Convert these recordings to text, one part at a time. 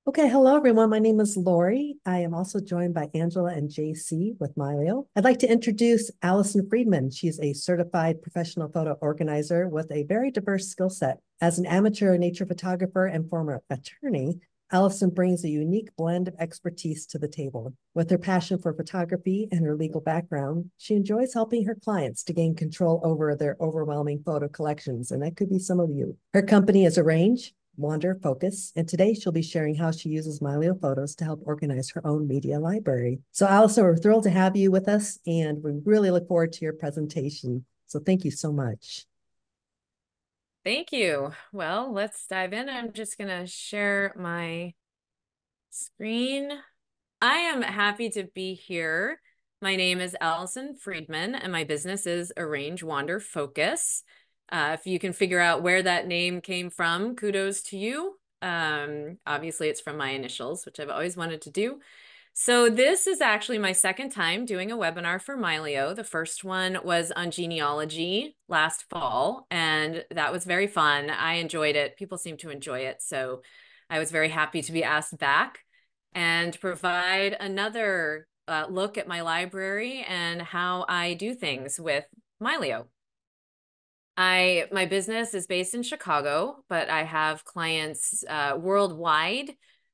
Okay, hello everyone. My name is Lori. I am also joined by Angela and JC with Mylio. I'd like to introduce Allison Freedman. She's a certified professional photo organizer with a very diverse skill set. As an amateur nature photographer and former attorney, Allison brings a unique blend of expertise to the table. With her passion for photography and her legal background, she enjoys helping her clients to gain control over their overwhelming photo collections, and that could be some of you. Her company is Arrange, Wander, Focus, and today she'll be sharing how she uses Mylio Photos to help organize her own media library. So Allison, we're thrilled to have you with us, and we really look forward to your presentation. So thank you so much. Thank you. Well, let's dive in. I'm just going to share my screen. I am happy to be here. My name is Allison Freedman, and my business is Arrange, Wander, Focus. If you can figure out where that name came from, kudos to you. Obviously, it's from my initials, which I've always wanted to do. So this is actually my second time doing a webinar for Mylio. The first one was on genealogy last fall, and that was very fun. I enjoyed it. People seem to enjoy it. So I was very happy to be asked back and provide another look at my library and how I do things with Mylio. My business is based in Chicago, but I have clients worldwide.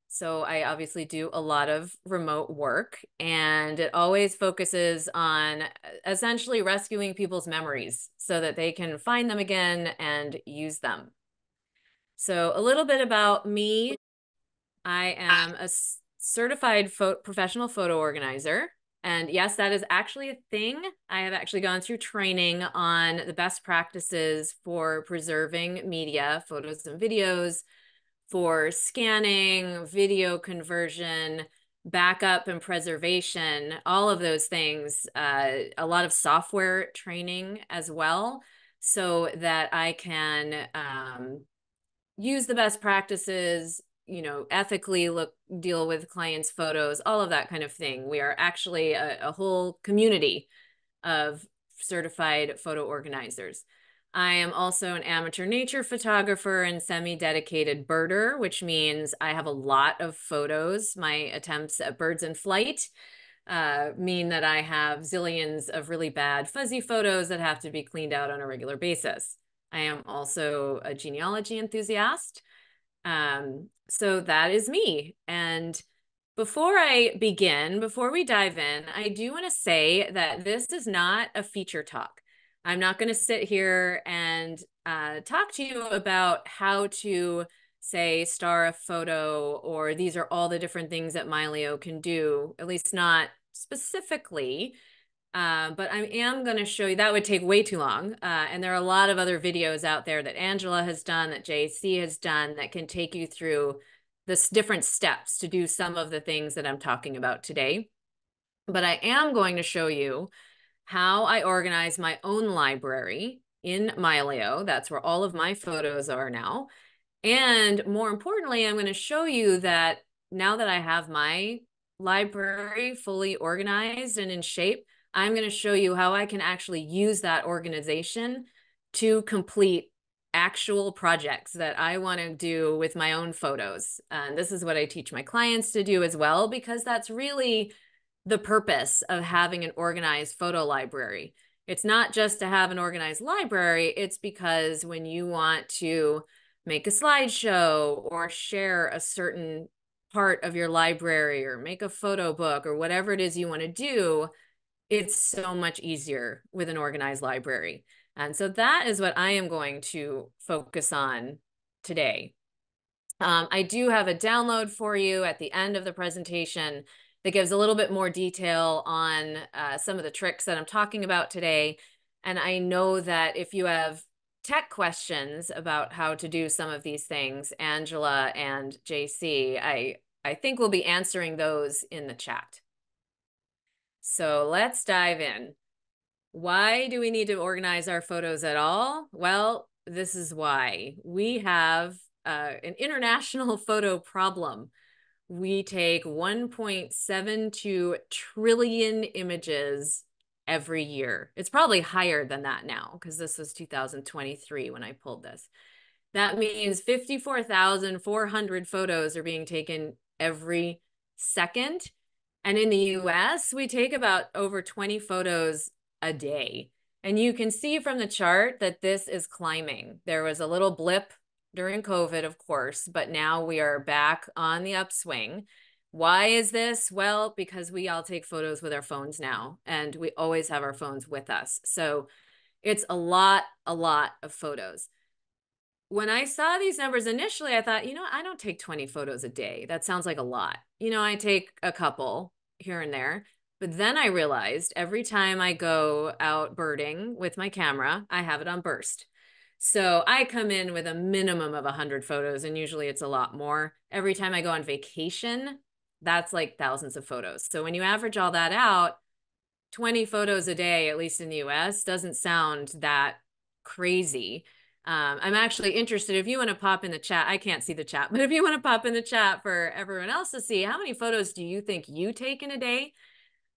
So I obviously do a lot of remote work, and it always focuses on essentially rescuing people's memories so that they can find them again and use them. So a little bit about me. I am a certified professional photo organizer. And yes, that is actually a thing. I have actually gone through training on the best practices for preserving media, photos and videos, for scanning, video conversion, backup and preservation, all of those things, a lot of software training as well, so that I can use the best practices, ethically deal with clients' photos, all of that kind of thing. We are actually a whole community of certified photo organizers. I am also an amateur nature photographer and semi-dedicated birder, which means I have a lot of photos. My attempts at birds in flight mean that I have zillions of really bad fuzzy photos that have to be cleaned out on a regular basis. I am also a genealogy enthusiast. So that is me. And before we dive in, I do want to say that this is not a feature talk. I'm not going to sit here and talk to you about how to, say, star a photo, or these are all the different things that Mylio can do, at least not specifically. But I am going to show you, that would take way too long. And there are a lot of other videos out there that Angela has done, that JC has done, that can take you through the different steps to do some of the things that I'm talking about today. But I am going to show you how I organize my own library in Mylio. That's where all of my photos are now. And more importantly, I'm going to show you that now that I have my library fully organized and in shape, I'm going to show you how I can actually use that organization to complete actual projects that I want to do with my own photos. And this is what I teach my clients to do as well, because that's really the purpose of having an organized photo library. It's not just to have an organized library, it's because when you want to make a slideshow or share a certain part of your library or make a photo book or whatever it is you want to do, it's so much easier with an organized library. And so that is what I am going to focus on today. I do have a download for you at the end of the presentation that gives a little bit more detail on some of the tricks that I'm talking about today. And I know that if you have tech questions about how to do some of these things, Angela and JC, I think we'll be answering those in the chat. So let's dive in. Why do we need to organize our photos at all? Well, this is why. We have an international photo problem. We take 1.72 trillion images every year. It's probably higher than that now, because this was 2023 when I pulled this. That means 54,400 photos are being taken every second. And in the US, we take about over 20 photos a day. And you can see from the chart that this is climbing. There was a little blip during COVID, of course, but now we are back on the upswing. Why is this? Well, because we all take photos with our phones now, and we always have our phones with us. So it's a lot of photos. When I saw these numbers initially, I thought, I don't take 20 photos a day. That sounds like a lot. I take a couple here and there. But then I realized every time I go out birding with my camera, I have it on burst. So I come in with a minimum of 100 photos, and usually it's a lot more. Every time I go on vacation, that's like thousands of photos. So when you average all that out, 20 photos a day, at least in the US, doesn't sound that crazy. I'm actually interested, if you want to pop in the chat, I can't see the chat, but if you want to pop in the chat for everyone else to see, how many photos do you think you take in a day?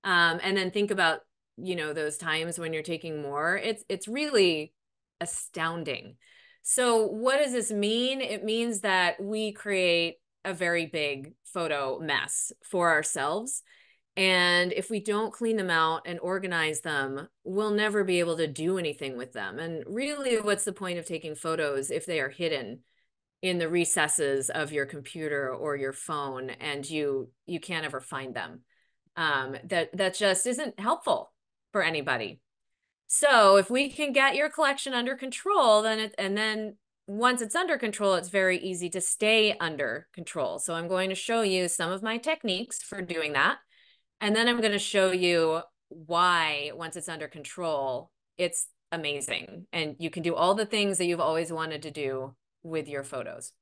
And then think about, those times when you're taking more. It's really astounding. So what does this mean? It means that we create a very big photo mess for ourselves. And if we don't clean them out and organize them, we'll never be able to do anything with them. And really, what's the point of taking photos if they are hidden in the recesses of your computer or your phone and you can't ever find them? That just isn't helpful for anybody. So if we can get your collection under control, then once it's under control, it's very easy to stay under control. So I'm going to show you some of my techniques for doing that. And then I'm going to show you why, once it's under control, it's amazing. And you can do all the things that you've always wanted to do with your photos.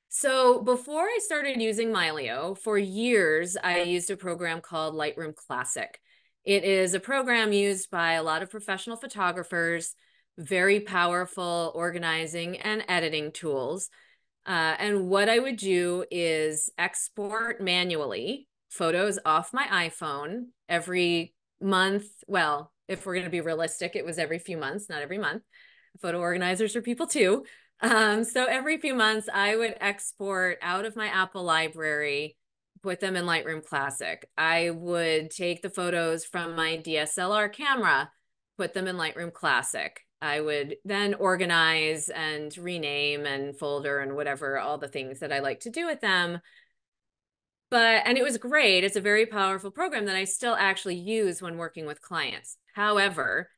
So before I started using Mylio, for years, I used a program called Lightroom Classic. It is a program used by a lot of professional photographers, very powerful organizing and editing tools. And what I would do is export manually photos off my iPhone every month. Well, if we're going to be realistic, it was every few months, not every month. Photo organizers are people too. So every few months, I would export out of my Apple library, put them in Lightroom Classic. I would take the photos from my DSLR camera, put them in Lightroom Classic. I would then organize and rename and folder and whatever, all the things that I like to do with them. And it was great. It's a very powerful program that I still actually use when working with clients. However,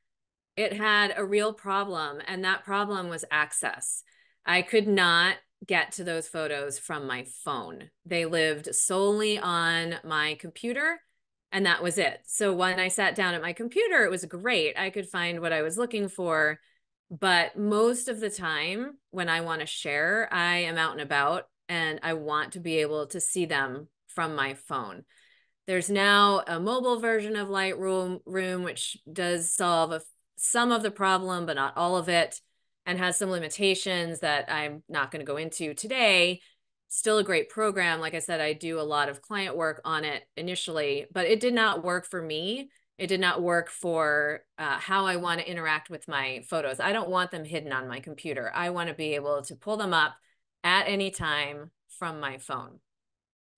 it had a real problem, and that problem was access. I could not get to those photos from my phone. They lived solely on my computer, and that was it. So when I sat down at my computer, it was great. I could find what I was looking for. But most of the time when I want to share, I am out and about and I want to be able to see them from my phone. There's now a mobile version of Lightroom, which does solve some of the problem, but not all of it, and has some limitations that I'm not going to go into today. Still a great program. Like I said, I do a lot of client work on it initially, but it did not work for me. It did not work for how I want to interact with my photos. I don't want them hidden on my computer. I want to be able to pull them up at any time from my phone.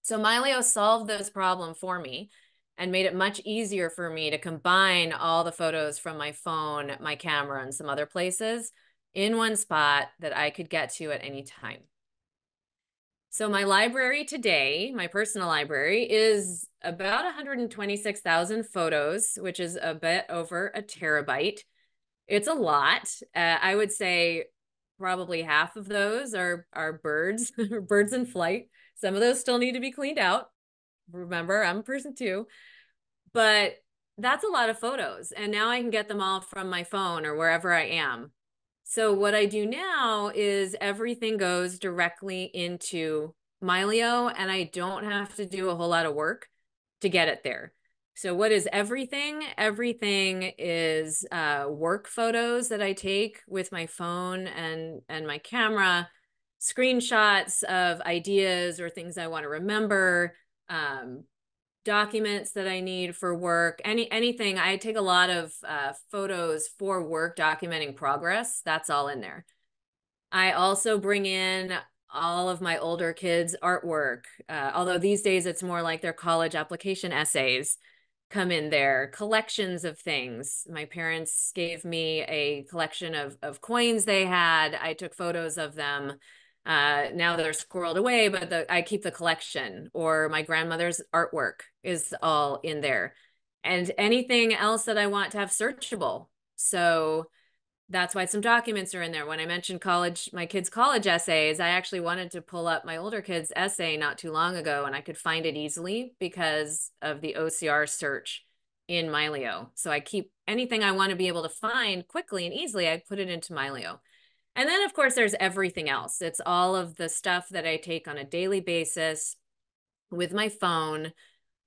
So Mylio solved this problem for me and made it much easier for me to combine all the photos from my phone, my camera, and some other places in one spot that I could get to at any time. So my library today, my personal library, is about 126,000 photos, which is a bit over a terabyte. It's a lot. I would say probably half of those are birds, birds in flight. Some of those still need to be cleaned out. Remember, I'm a person too. But that's a lot of photos. And now I can get them all from my phone or wherever I am. So what I do now is everything goes directly into Mylio, and I don't have to do a whole lot of work to get it there. So what is everything? Everything is work photos that I take with my phone and my camera, screenshots of ideas or things I want to remember, documents that I need for work, anything. I take a lot of photos for work documenting progress. That's all in there. I also bring in all of my older kids' artwork, although these days it's more like their college application essays come in there, collections of things. My parents gave me a collection of coins they had. I took photos of them. Now they're squirreled away, but I keep the collection, or my grandmother's artwork is all in there. And anything else that I want to have searchable. So that's why some documents are in there. When I mentioned college, my kids' college essays, I actually wanted to pull up my older kid's essay not too long ago, and I could find it easily because of the OCR search in Mylio. So I keep anything I want to be able to find quickly and easily, I put it into Mylio. And then, of course, there's everything else. It's all of the stuff that I take on a daily basis with my phone,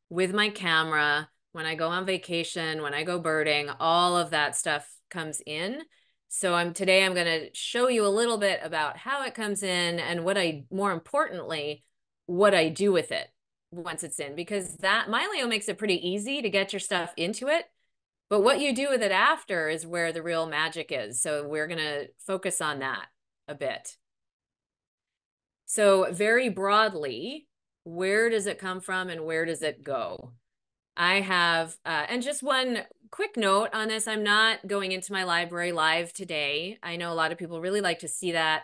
with my camera, when I go on vacation, when I go birding, all of that stuff comes in. So today I'm going to show you a little bit about how it comes in and more importantly, what I do with it once it's in, because that Mylio makes it pretty easy to get your stuff into it. But what you do with it after is where the real magic is. So we're going to focus on that a bit. So very broadly, where does it come from and where does it go? I have, and just one quick note on this, I'm not going into my library live today. I know a lot of people really like to see that,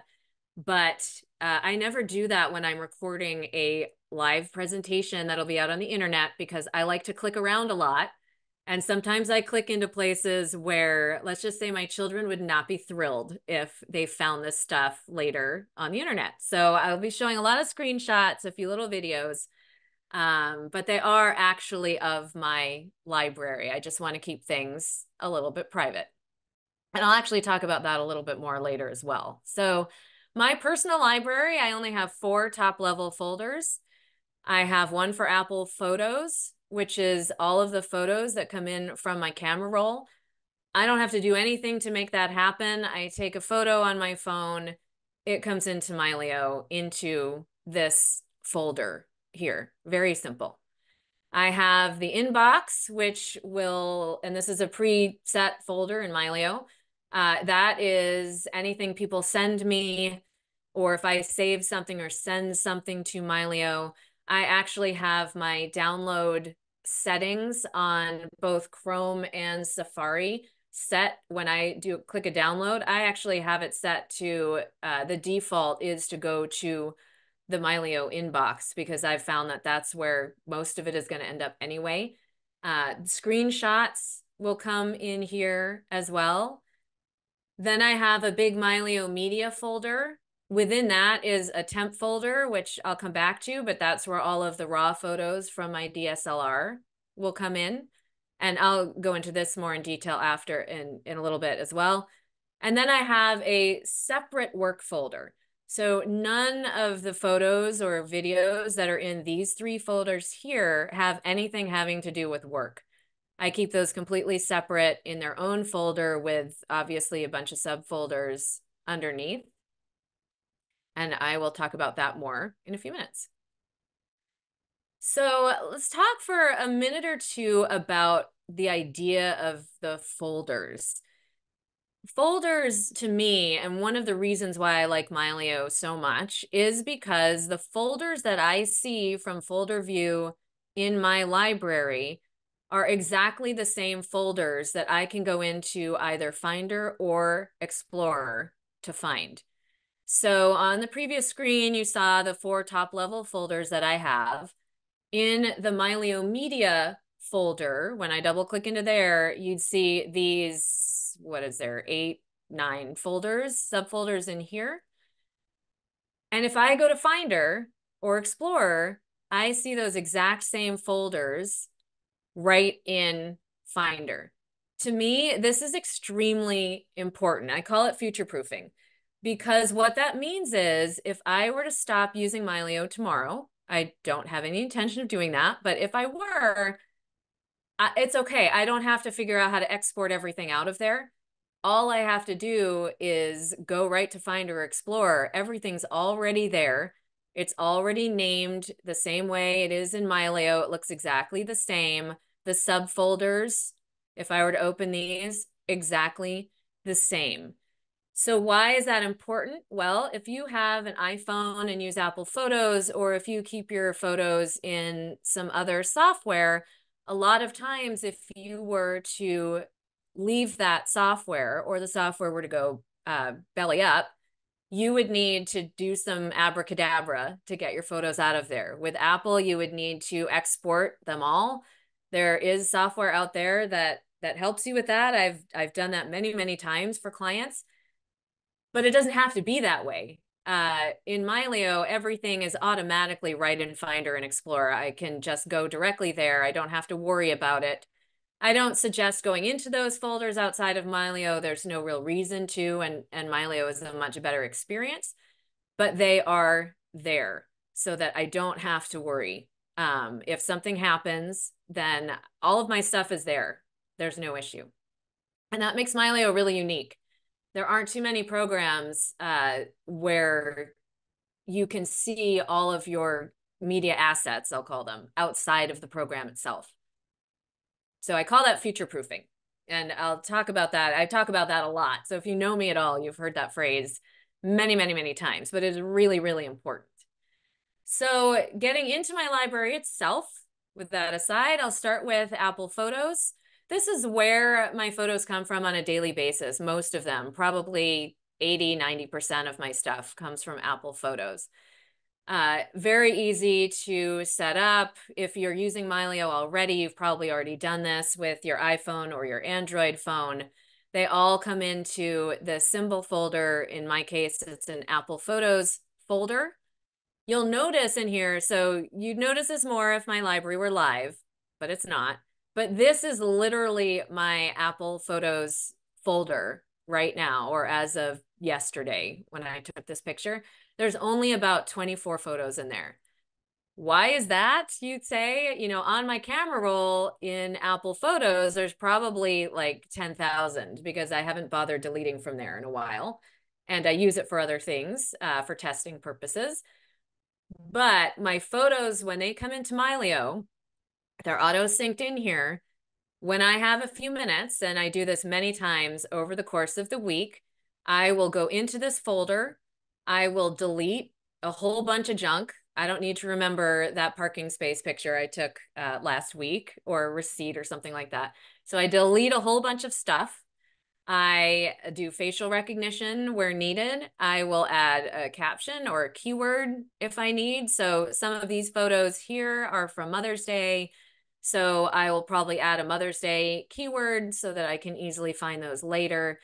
but I never do that when I'm recording a live presentation that'll be out on the internet, because I like to click around a lot. And sometimes I click into places where, let's just say, my children would not be thrilled if they found this stuff later on the internet. So I'll be showing a lot of screenshots, a few little videos. But they are actually of my library. I just want to keep things a little bit private. And I'll actually talk about that a little bit more later as well. So my personal library, I only have 4 top-level folders. I have one for Apple Photos, which is all of the photos that come in from my camera roll. I don't have to do anything to make that happen. I take a photo on my phone. It comes into Mylio, into this folder here. Very simple. I have the inbox, which will, and this is a preset folder in Mylio. That is anything people send me, or if I save something or send something to Mylio. I actually have my download settings on both Chrome and Safari set. When I click a download, I actually have it set to, the default is to go to the Mylio inbox, because I've found that that's where most of it is going to end up anyway. Screenshots will come in here as well. Then I have a big Mylio media folder. Within that is a temp folder, which I'll come back to, but that's where all of the raw photos from my DSLR will come in. And I'll go into this more in detail after in a little bit as well. And then I have a separate work folder. So none of the photos or videos that are in these 3 folders here have anything having to do with work. I keep those completely separate in their own folder, with obviously a bunch of subfolders underneath. And I will talk about that more in a few minutes. So let's talk for a minute or two about the idea of the folders. Folders, to me, and one of the reasons why I like Mylio so much, is because the folders that I see from folder view in my library are exactly the same folders that I can go into either Finder or Explorer to find. So on the previous screen, you saw the 4 top-level folders that I have. In the Mylio Media folder, when I double click into there, you'd see these, what is there, 8, 9 folders, subfolders in here. And if I go to Finder or Explorer, I see those exact same folders right in Finder. To me, this is extremely important. I call it future-proofing, because what that means is if I were to stop using Mylio tomorrow, I don't have any intention of doing that, but if I were, it's okay. I don't have to figure out how to export everything out of there. All I have to do is go right to Finder or Explorer. Everything's already there. It's already named the same way it is in Mylio. It looks exactly the same. The subfolders, if I were to open these, exactly the same. So why is that important? Well, if you have an iPhone and use Apple Photos, or if you keep your photos in some other software, a lot of times if you were to leave that software or the software were to go belly up, you would need to do some abracadabra to get your photos out of there. With Apple, you would need to export them all. There is software out there that helps you with that. I've done that many times for clients, but it doesn't have to be that way. In Mylio, everything is automatically right in Finder and Explorer. I can just go directly there. I don't have to worry about it. I don't suggest going into those folders outside of Mylio. There's no real reason to, and Mylio is a much better experience, but they are there so that I don't have to worry. If something happens, then all of my stuff is there. There's no issue. And that makes Mylio really unique. There aren't too many programs where you can see all of your media assets, I'll call them, outside of the program itself. So I call that future-proofing. And I'll talk about that. I talk about that a lot. So if you know me at all, you've heard that phrase many times, but it's really important. So getting into my library itself, with that aside, I'll start with Apple Photos. This is where my photos come from on a daily basis. Most of them, probably 80–90% of my stuff comes from Apple Photos. Very easy to set up. If you're using Mylio already, you've probably already done this with your iPhone or your Android phone. They all come into the symbol folder. In my case, it's an Apple Photos folder. You'll notice in here, so you'd notice this more if my library were live, but it's not. But this is literally my Apple Photos folder right now, or as of yesterday when I took this picture. There's only about 24 photos in there. Why is that, you'd say? You know, on my camera roll in Apple Photos, there's probably like 10,000 because I haven't bothered deleting from there in a while. And I use it for other things, for testing purposes. But my photos, when they come into Mylio, they're auto-synced in here. When I have a few minutes, and I do this many times over the course of the week, I will go into this folder. I will delete a whole bunch of junk. I don't need to remember that parking space picture I took last week, or a receipt or something like that. So I delete a whole bunch of stuff. I do facial recognition where needed. I will add a caption or a keyword if I need. So some of these photos here are from Mother's Day. So I will probably add a Mother's Day keyword so that I can easily find those later.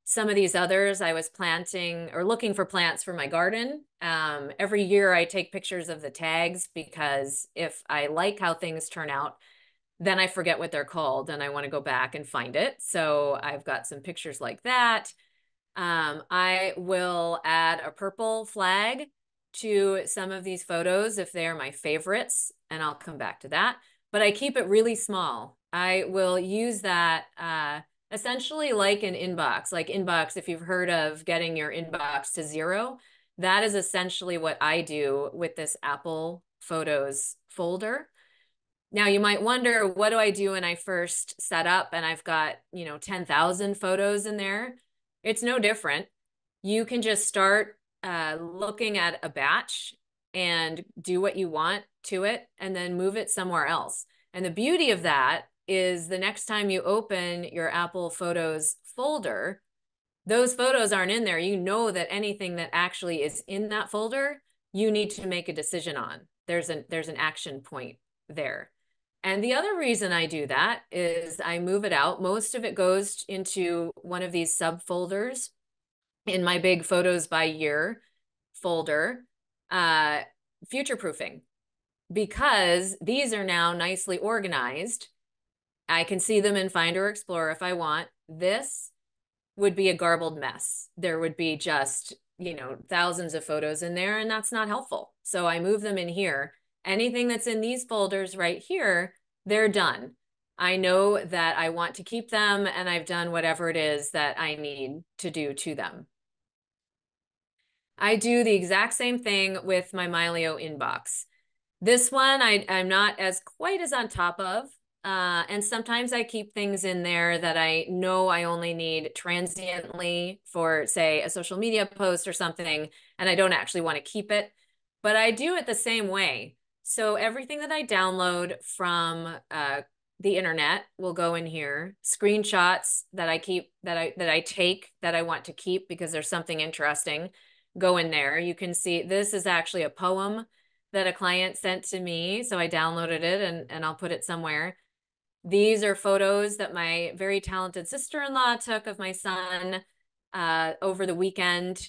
Some of these others, I was planting or looking for plants for my garden. Every year I take pictures of the tags because if I like how things turn out, then I forget what they're called and I want to go back and find it. So I've got some pictures like that. I will add a purple flag to some of these photos if they are my favorites, and I'll come back to that. But I keep it really small. I will use that essentially like an inbox. Like inbox, if you've heard of getting your inbox to 0, that is essentially what I do with this Apple Photos folder. Now you might wonder, what do I do when I first set up and I've got, 10,000 photos in there? It's no different. You can just start looking at a batch and do what you want to it and then move it somewhere else. And the beauty of that is the next time you open your Apple Photos folder, those photos aren't in there. You know that anything that actually is in that folder, you need to make a decision on. There's an action point there. And the other reason I do that is I move it out. Most of it goes into one of these subfolders in my big photos by year folder, future-proofing, because these are now nicely organized. I can see them in Finder or Explorer if I want. This would be a garbled mess. There would be just, thousands of photos in there, and that's not helpful. So I move them in here. Anything that's in these folders right here, they're done. I know that I want to keep them, and I've done whatever it is that I need to do to them. I do the exact same thing with my Mylio inbox. This one I'm not quite as on top of. And sometimes I keep things in there that I know I only need transiently for, say, a social media post or something, and I don't actually want to keep it. But I do it the same way. So everything that I download from the internet will go in here. Screenshots that I keep, that I take, that I want to keep because there's something interesting, go in there. You can see this is actually a poem that a client sent to me. So I downloaded it and I'll put it somewhere. These are photos that my very talented sister-in-law took of my son over the weekend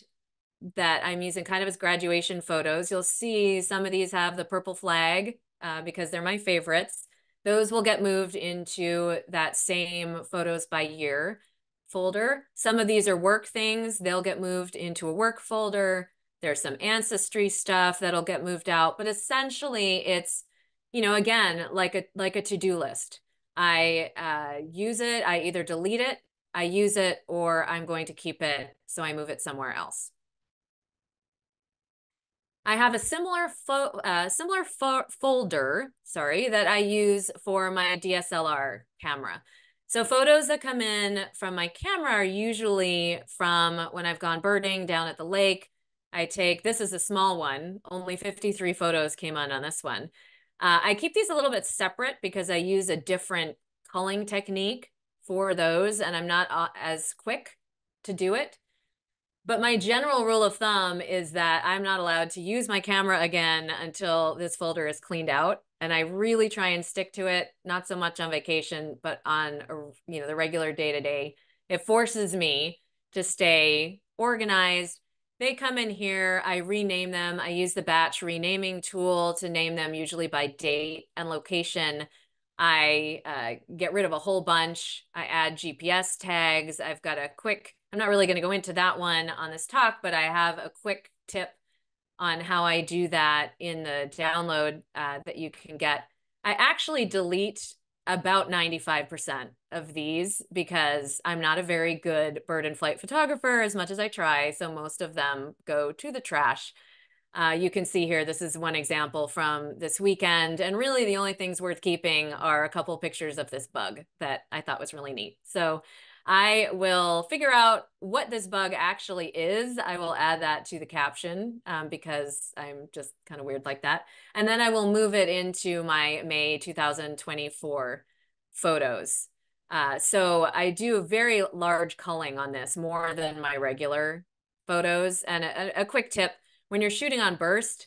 that I'm using kind of as graduation photos. You'll see some of these have the purple flag because they're my favorites. Those will get moved into that same photos by year folder. Some of these are work things. They'll get moved into a work folder. There's some ancestry stuff that'll get moved out, but essentially it's, you know, again, like a to-do list. I use it, I either delete it, I use it, or I'm going to keep it, so I move it somewhere else. I have a similar folder, sorry, that I use for my DSLR camera. So photos that come in from my camera are usually from when I've gone birding down at the lake. I take, this is a small one, only 53 photos came on this one. I keep these a little bit separate because I use a different culling technique for those, and I'm not as quick to do it. But my general rule of thumb is that I'm not allowed to use my camera again until this folder is cleaned out. And I really try and stick to it, not so much on vacation, but on, you know, the regular day-to-day. It forces me to stay organized. They come in here, I rename them. I use the batch renaming tool to name them usually by date and location. I get rid of a whole bunch. I add GPS tags. I've got a quick, I'm not really going to go into that one on this talk, but I have a quick tip on how I do that in the download that you can get. I actually delete about 95% of these because I'm not a very good bird and flight photographer as much as I try. So most of them go to the trash. You can see here, this is one example from this weekend. And really the only things worth keeping are a couple pictures of this bug that I thought was really neat. So I will figure out what this bug actually is. I will add that to the caption because I'm just kind of weird like that. And then I will move it into my May 2024 photos. So I do a very large culling on this, more than my regular photos. And a quick tip, when you're shooting on burst,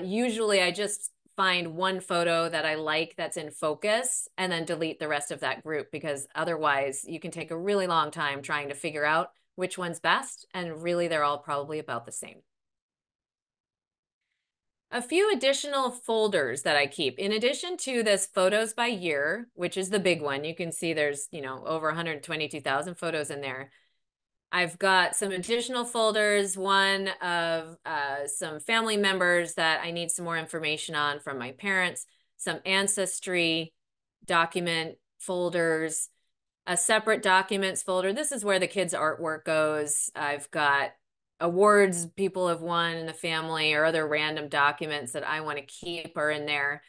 usually I just find one photo that I like that's in focus and then delete the rest of that group, because otherwise you can take a really long time trying to figure out which one's best, and really they're all probably about the same. A few additional folders that I keep, in addition to this photos by year, which is the big one. You can see there's, you know, over 122,000 photos in there. I've got some additional folders, one of some family members that I need some more information on from my parents, some ancestry document folders, a separate documents folder. This is where the kids' artwork goes. I've got awards people have won in the family or other random documents that I want to keep are in there.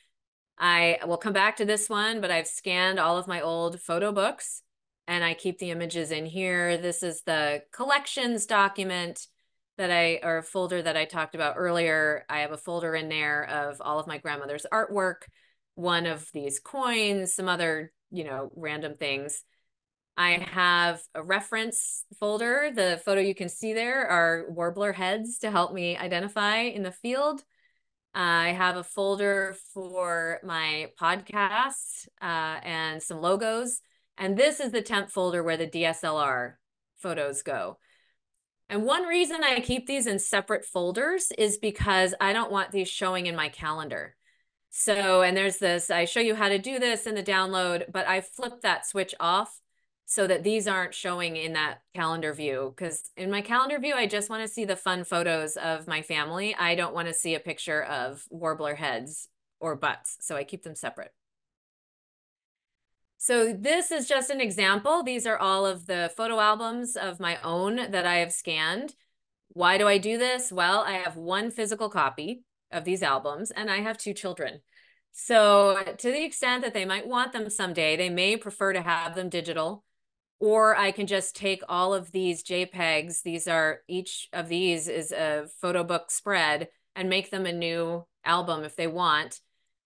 I will come back to this one, but I've scanned all of my old photo books and I keep the images in here. This is the collections document that or folder that I talked about earlier. I have a folder in there of all of my grandmother's artwork, one of these coins, some other, you know, random things. I have a reference folder. The photo you can see there are warbler heads to help me identify in the field. I have a folder for my podcasts and some logos. And this is the temp folder where the DSLR photos go. And one reason I keep these in separate folders is because I don't want these showing in my calendar. So, and there's this, I show you how to do this in the download, but I flip that switch off so that these aren't showing in that calendar view. Because in my calendar view, I just want to see the fun photos of my family. I don't want to see a picture of warbler heads or butts. So I keep them separate. So this is just an example. These are all of the photo albums of my own that I have scanned. Why do I do this? Well, I have one physical copy of these albums and I have two children. So to the extent that they might want them someday, they may prefer to have them digital, or I can just take all of these JPEGs. Each of these is a photo book spread, and make them a new album if they want.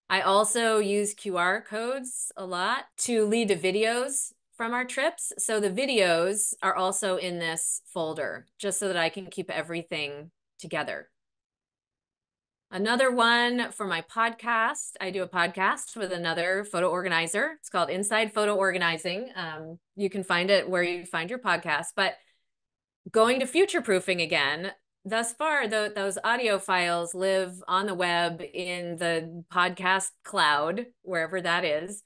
I also use QR codes a lot to lead to videos from our trips. So the videos are also in this folder, just so that I can keep everything together. Another one for my podcast. I do a podcast with another photo organizer. It's called Inside Photo Organizing. You can find it where you find your podcast. But going to future proofing again, thus far, those audio files live on the web in the podcast cloud, wherever that is.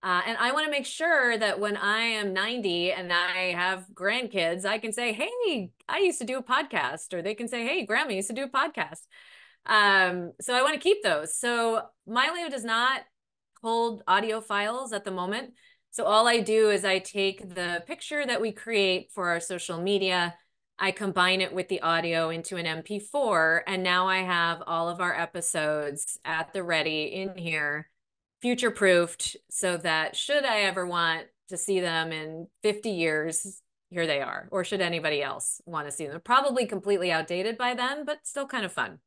And I want to make sure that when I am 90 and I have grandkids, I can say, hey, I used to do a podcast, or they can say, hey, Grandma used to do a podcast. So I want to keep those. So Mylio does not hold audio files at the moment. So all I do is I take the picture that we create for our social media, I combine it with the audio into an MP4, and now I have all of our episodes at the ready in here, future-proofed, so that should I ever want to see them in 50 years, here they are. Or should anybody else want to see them? They're probably completely outdated by then, but still kind of fun.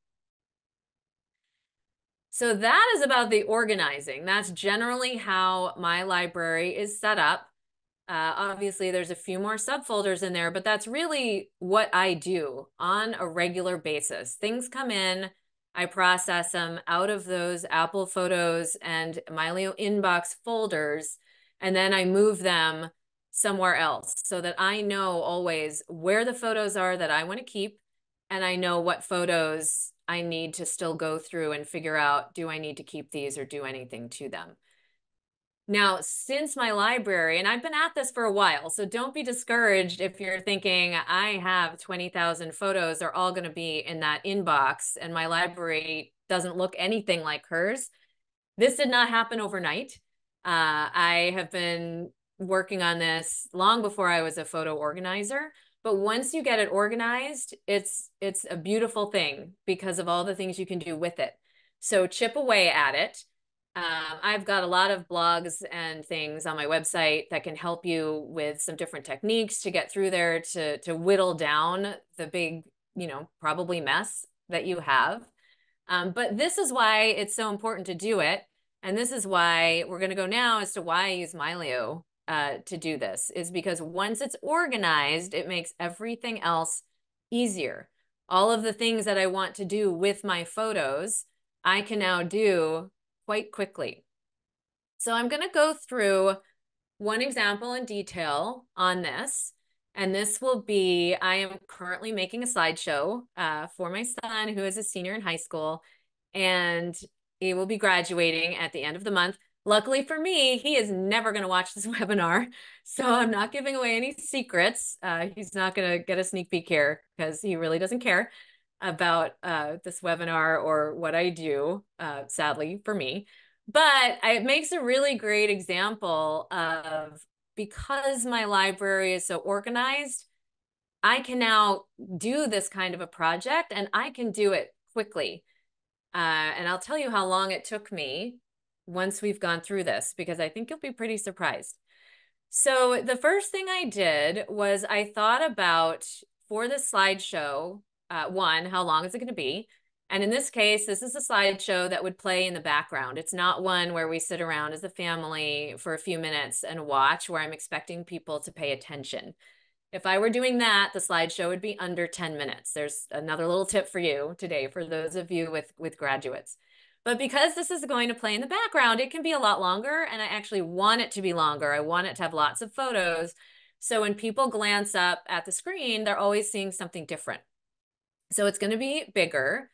So that is about the organizing. That's generally how my library is set up. Obviously, there's a few more subfolders in there, but that's really what I do on a regular basis. Things come in, I process them out of those Apple Photos and Mylio Inbox folders, and then I move them somewhere else so that I know always where the photos are that I want to keep, and I know what photos I need to still go through and figure out, do I need to keep these or do anything to them? Now, since my library, and I've been at this for a while, so don't be discouraged if you're thinking, I have 20,000 photos, they're all going to be in that inbox, and my library doesn't look anything like hers. This did not happen overnight. I have been working on this long before I was a photo organizer. But once you get it organized, it's a beautiful thing because of all the things you can do with it. So chip away at it. I've got a lot of blogs and things on my website that can help you with some different techniques to get through there to whittle down the big, probably mess that you have. But this is why it's so important to do it. And this is why we're going to go now as to why I use Mylio to do this, is because once it's organized, it makes everything else easier. All of the things that I want to do with my photos, I can now do quite quickly. So I'm going to go through one example in detail on this. And this will be, I am currently making a slideshow for my son, who is a senior in high school, and he will be graduating at the end of the month. Luckily for me, he is never going to watch this webinar, so I'm not giving away any secrets. He's not going to get a sneak peek here because he really doesn't care about this webinar or what I do, sadly for me. But it makes a really great example of, because my library is so organized, I can now do this kind of a project, and I can do it quickly. And I'll tell you how long it took me once we've gone through this, because I think you'll be pretty surprised. So the first thing I did was I thought about, for the slideshow, one, how long is it going to be? And in this case, this is a slideshow that would play in the background. It's not one where we sit around as a family for a few minutes and watch, where I'm expecting people to pay attention. If I were doing that, the slideshow would be under 10 minutes. There's another little tip for you today, for those of you with graduates. But because this is going to play in the background, it can be a lot longer, and I actually want it to be longer. I want it to have lots of photos. So when people glance up at the screen, they're always seeing something different. So it's going to be bigger.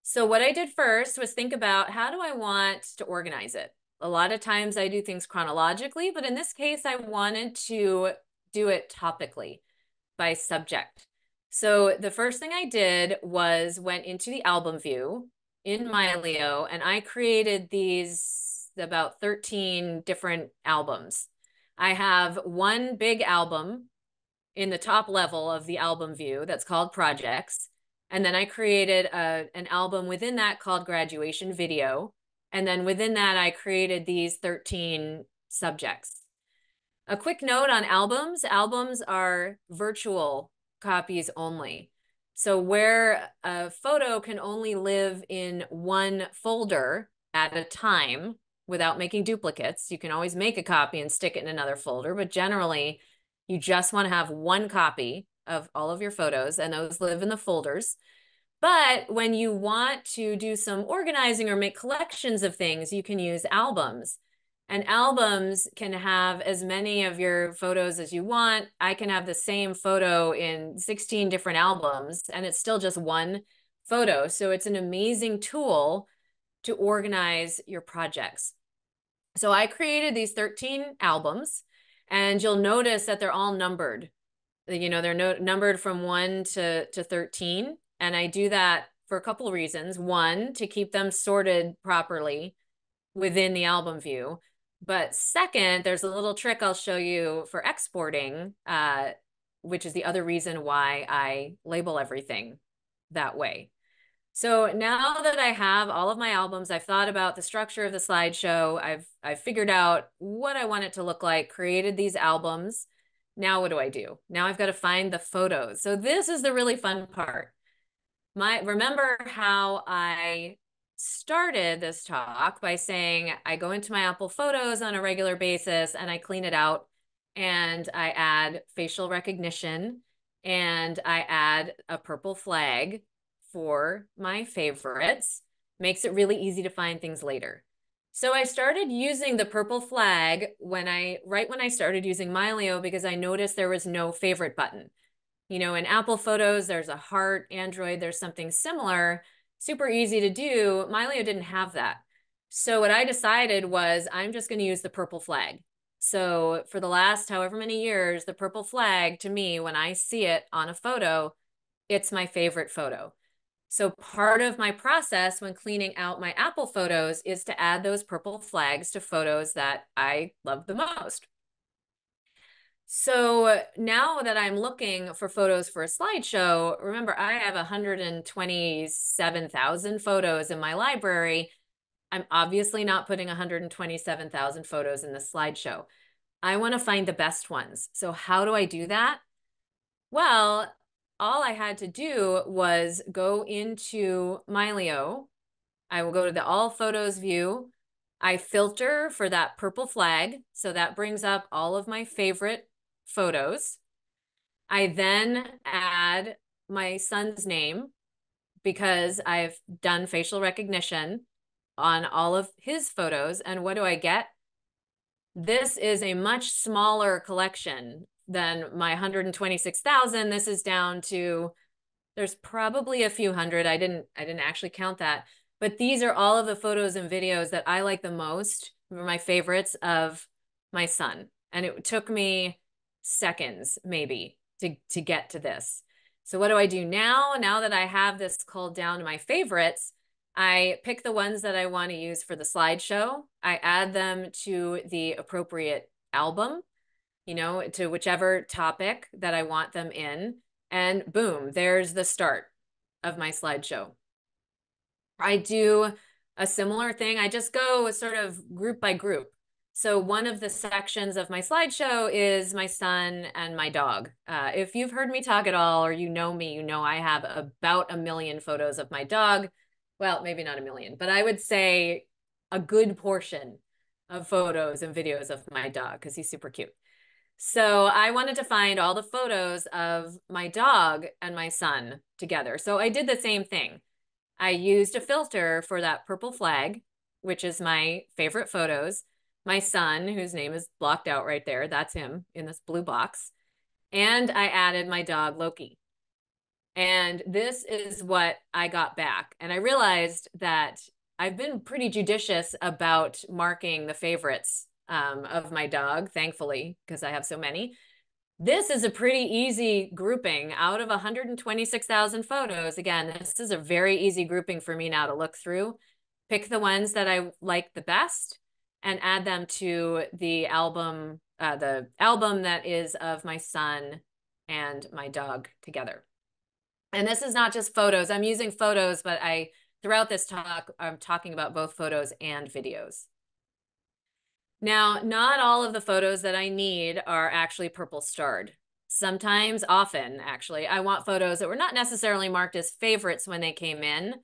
So what I did first was think about, how do I want to organize it? A lot of times I do things chronologically, but in this case, I wanted to do it topically by subject. So the first thing I did was went into the album view in Mylio, and I created these about 13 different albums. I have one big album in the top level of the album view that's called projects. And then I created an album within that called graduation video. And then within that, I created these 13 subjects. A quick note on albums. Albums are virtual copies only. So where a photo can only live in one folder at a time without making duplicates, you can always make a copy and stick it in another folder, but generally you just want to have one copy of all of your photos, and those live in the folders. But when you want to do some organizing or make collections of things, you can use albums. And albums can have as many of your photos as you want. I can have the same photo in 16 different albums, and it's still just one photo. So it's an amazing tool to organize your projects. So I created these 13 albums, and you'll notice that they're all numbered. You know, they're numbered from 1 to 13. And I do that for a couple of reasons. One, to keep them sorted properly within the album view. But second, there's a little trick I'll show you for exporting, which is the other reason why I label everything that way. So now that I have all of my albums, I've thought about the structure of the slideshow. I've figured out what I want it to look like, created these albums. Now what do? Now I've got to find the photos. So this is the really fun part. Remember how I started this talk by saying I go into my Apple Photos on a regular basis and I clean it out and I add facial recognition and I add a purple flag for my favorites. Makes it really easy to find things later. So I started using the purple flag right when I started using Mylio, because I noticed there was no favorite button. You know, in Apple Photos, there's a heart. Android, there's something similar, super easy to do. Mylio didn't have that. So what I decided was I'm just going to use the purple flag. So for the last however many years, the purple flag to me, when I see it on a photo, it's my favorite photo. So part of my process when cleaning out my Apple Photos is to add those purple flags to photos that I love the most. So now that I'm looking for photos for a slideshow, remember I have 127,000 photos in my library. I'm obviously not putting 127,000 photos in the slideshow. I want to find the best ones. So how do I do that? Well, all I had to do was go into Mylio. I will go to the All Photos view. I filter for that purple flag. So that brings up all of my favorite photos. I then add my son's name because I've done facial recognition on all of his photos. And what do I get? This is a much smaller collection than my 126,000. This is down to, there's probably a few hundred. I didn't actually count that. But these are all of the photos and videos that I like the most, were my favorites of my son. And it took me seconds maybe to get to this. So what do I do now? Now that I have this culled down to my favorites, I pick the ones that I want to use for the slideshow. I add them to the appropriate album, you know, to whichever topic that I want them in. And boom, there's the start of my slideshow. I do a similar thing. I just go sort of group by group. So one of the sections of my slideshow is my son and my dog. If you've heard me talk at all, or you know me, you know I have about 1 million photos of my dog. Well, maybe not 1 million, but I would say a good portion of photos and videos of my dog because he's super cute. So I wanted to find all the photos of my dog and my son together. So I did the same thing. I used a filter for that purple flag, which is my favorite photos. My son, whose name is blocked out right there, that's him in this blue box. And I added my dog, Loki. And this is what I got back. And I realized that I've been pretty judicious about marking the favorites of my dog, thankfully, because I have so many. This is a pretty easy grouping out of 126,000 photos. Again, this is a very easy grouping for me now to look through, pick the ones that I like the best, and add them to the album that is of my son and my dog together. And this is not just photos. I'm using photos, but I throughout this talk, I'm talking about both photos and videos. Now, not all of the photos that I need are actually purple starred. Sometimes, often actually, I want photos that were not necessarily marked as favorites when they came in.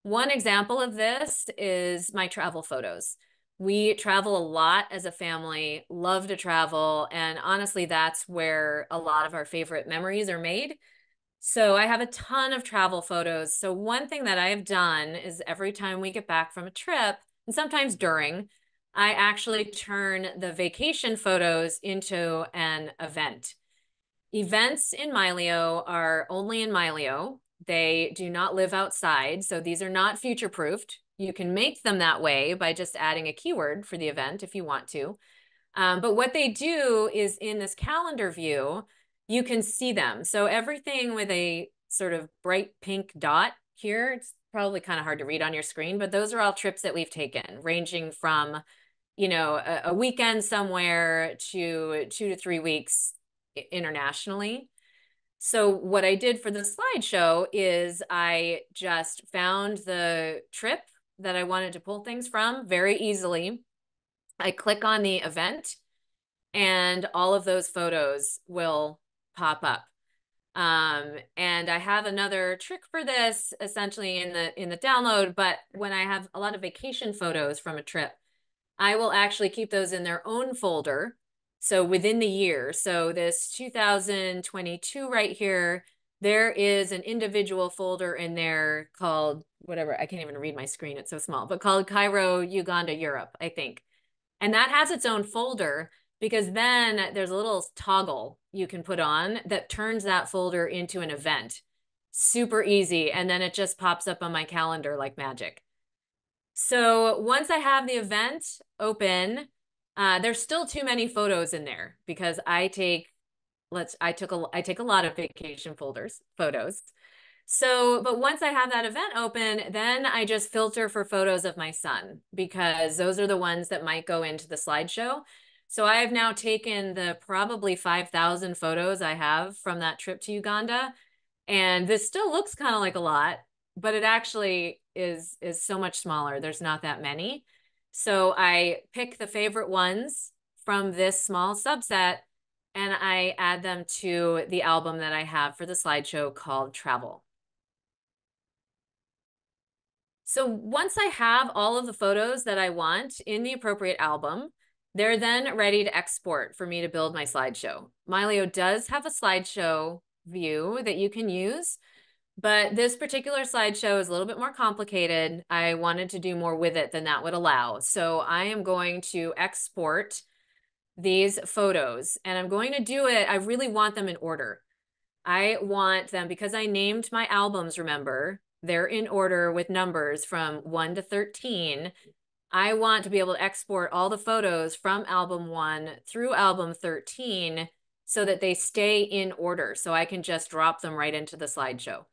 One example of this is my travel photos. We travel a lot as a family, love to travel, and honestly, that's where a lot of our favorite memories are made. So I have a ton of travel photos. So one thing that I have done is every time we get back from a trip, and sometimes during, I actually turn the vacation photos into an event. Events in Mylio are only in Mylio. They do not live outside, so these are not future-proofed. You can make them that way by just adding a keyword for the event if you want to. But what they do is in this calendar view, you can see them. So everything with a sort of bright pink dot here, it's probably kind of hard to read on your screen, but those are all trips that we've taken, ranging from, you know, a weekend somewhere to 2 to 3 weeks internationally. So what I did for the slideshow is I just found the trip that I wanted to pull things from very easily. I click on the event and all of those photos will pop up. And I have another trick for this essentially in the download, but when I have a lot of vacation photos from a trip, I will actually keep those in their own folder. So within the year, so this 2022 right here, there is an individual folder in there called whatever, I can't even read my screen, it's so small, but called Cairo, Uganda, Europe, I think. And that has its own folder because then there's a little toggle you can put on that turns that folder into an event. Super easy. And then it just pops up on my calendar like magic. So once I have the event open, there's still too many photos in there because I take a lot of vacation photos. So, but once I have that event open, then I just filter for photos of my son because those are the ones that might go into the slideshow. So I have now taken the probably 5,000 photos I have from that trip to Uganda. And this still looks kind of like a lot, but it actually is so much smaller. There's not that many. So I pick the favorite ones from this small subset and I add them to the album that I have for the slideshow called Travel. So once I have all of the photos that I want in the appropriate album, they're then ready to export for me to build my slideshow. Mylio does have a slideshow view that you can use, but this particular slideshow is a little bit more complicated. I wanted to do more with it than that would allow. So I am going to export these photos and I'm going to do it. I really want them in order. I want them because I named my albums, remember, they're in order with numbers from 1 to 13. I want to be able to export all the photos from album 1 through album 13 so that they stay in order. So I can just drop them right into the slideshow.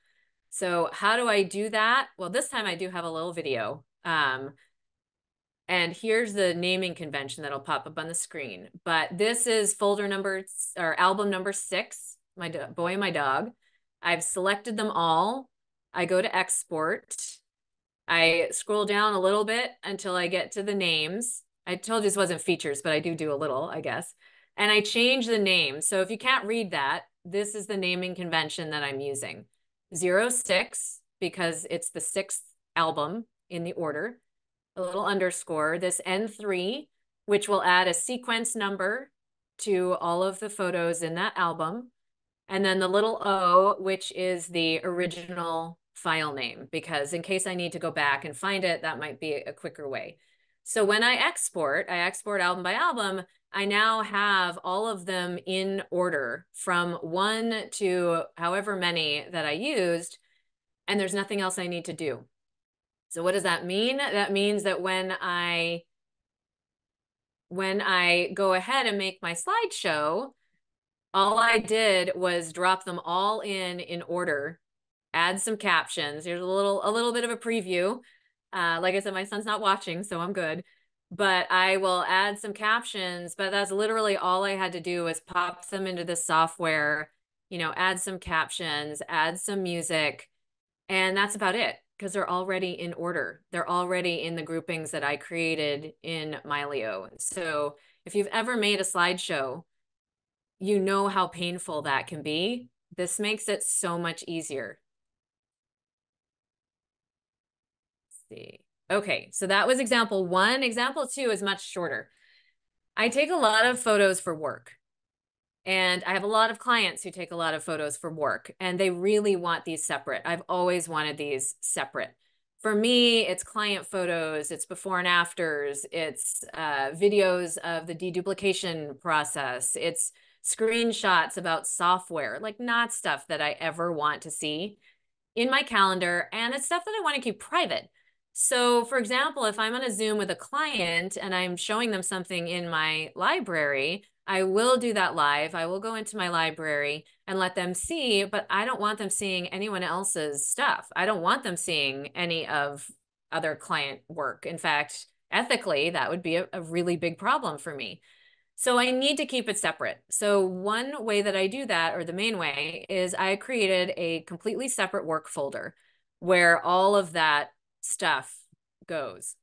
So how do I do that? Well, this time I do have a little video. And here's the naming convention that'll pop up on the screen. But this is folder number or album number 6, my boy and my dog. I've selected them all. I go to export. I scroll down a little bit until I get to the names. I told you this wasn't features, but I do a little, I guess. And I change the name. So if you can't read that, this is the naming convention that I'm using. 06, because it's the 6th album in the order. A little underscore, this N3, which will add a sequence number to all of the photos in that album. And then the little O, which is the original file name, because in case I need to go back and find it, that might be a quicker way. So when I export album by album, I now have all of them in order from 1 to however many that I used, and there's nothing else I need to do. So what does that mean? That means that when I go ahead and make my slideshow, all I did was drop them all in order, add some captions. Here's a little bit of a preview. Like I said, my son's not watching, so I'm good. But I will add some captions, but that's literally all I had to do was pop them into the software, you know, add some captions, add some music, and that's about it. because they're already in order. They're already in the groupings that I created in Mylio. So if you've ever made a slideshow, you know how painful that can be. This makes it so much easier. Let's see. Okay, so that was example one. Example two is much shorter. I take a lot of photos for work. And I have a lot of clients who take a lot of photos for work, and they really want these separate. I've always wanted these separate. For me, it's client photos, it's before and afters, it's videos of the deduplication process, it's screenshots about software, like not stuff that I ever want to see in my calendar, and it's stuff that I want to keep private. So for example, if I'm on a Zoom with a client and I'm showing them something in my library, I will do that live. I will go into my library and let them see, but I don't want them seeing anyone else's stuff. I don't want them seeing any of other client work. In fact, ethically, that would be a really big problem for me. So I need to keep it separate. So one way that I do that, or the main way, is I created a completely separate work folder where all of that stuff goes.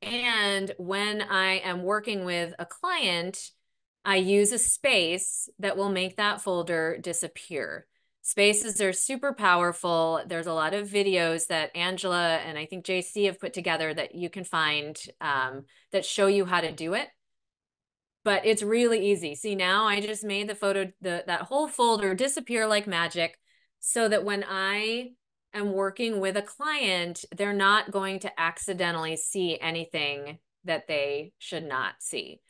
And when I am working with a client, I use a space that will make that folder disappear. Spaces are super powerful. There's a lot of videos that Angela and I think JC have put together that you can find that show you how to do it. But it's really easy. See, now I just made the photo, that whole folder disappear like magic so that when I am working with a client, they're not going to accidentally see anything that they should not see.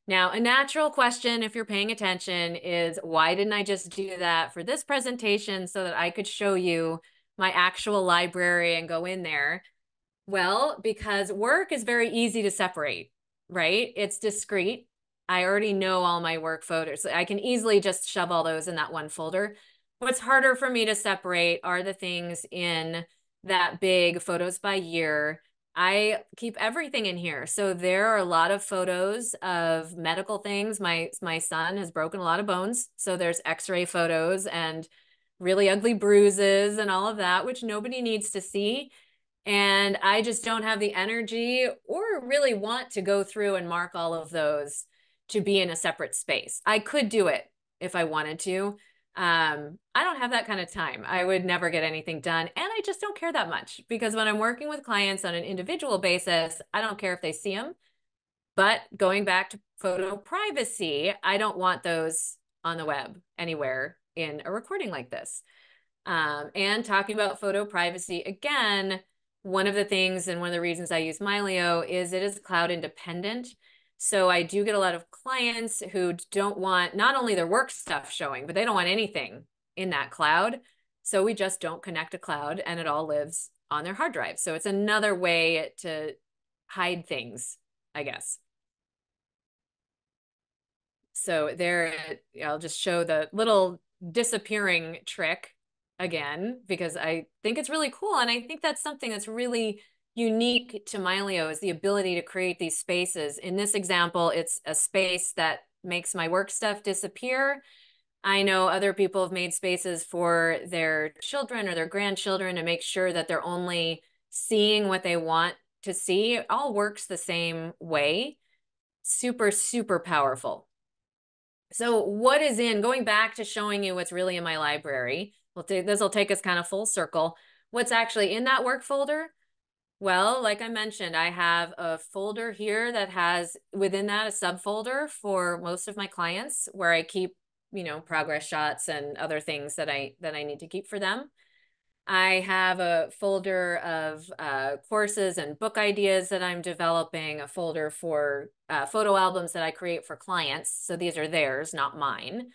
Now, a natural question, if you're paying attention, is why didn't I just do that for this presentation so that I could show you my actual library and go in there? Well, because work is very easy to separate, right? It's discrete. I already know all my work photos. I can easily just shove all those in that one folder. What's harder for me to separate are the things in that big photos by year. I keep everything in here. So there are a lot of photos of medical things. My son has broken a lot of bones. So there's x-ray photos and really ugly bruises and all of that, which nobody needs to see. And I just don't have the energy or really want to go through and mark all of those to be in a separate space. I could do it if I wanted to. I don't have that kind of time. I would never get anything done. And I just don't care that much because when I'm working with clients on an individual basis, I don't care if they see them. But going back to photo privacy, I don't want those on the web anywhere in a recording like this. And talking about photo privacy, again, one of the things and one of the reasons I use Mylio is it is cloud independent. So I do get a lot of clients who don't want not only their work stuff showing, but they don't want anything in that cloud. So we just don't connect a cloud and it all lives on their hard drive. So it's another way to hide things, I guess. So there, I'll just show the little disappearing trick again, because I think it's really cool. And I think that's something that's really unique to Mylio is the ability to create these spaces. In this example, it's a space that makes my work stuff disappear. I know other people have made spaces for their children or their grandchildren to make sure that they're only seeing what they want to see. It all works the same way. Super, super powerful. So what is going back to showing you what's really in my library, this will take us kind of full circle. What's actually in that work folder? Well, like I mentioned, I have a folder here that has within that a subfolder for most of my clients where I keep, progress shots and other things that I need to keep for them. I have a folder of courses and book ideas that I'm developing, a folder for photo albums that I create for clients. So these are theirs, not mine.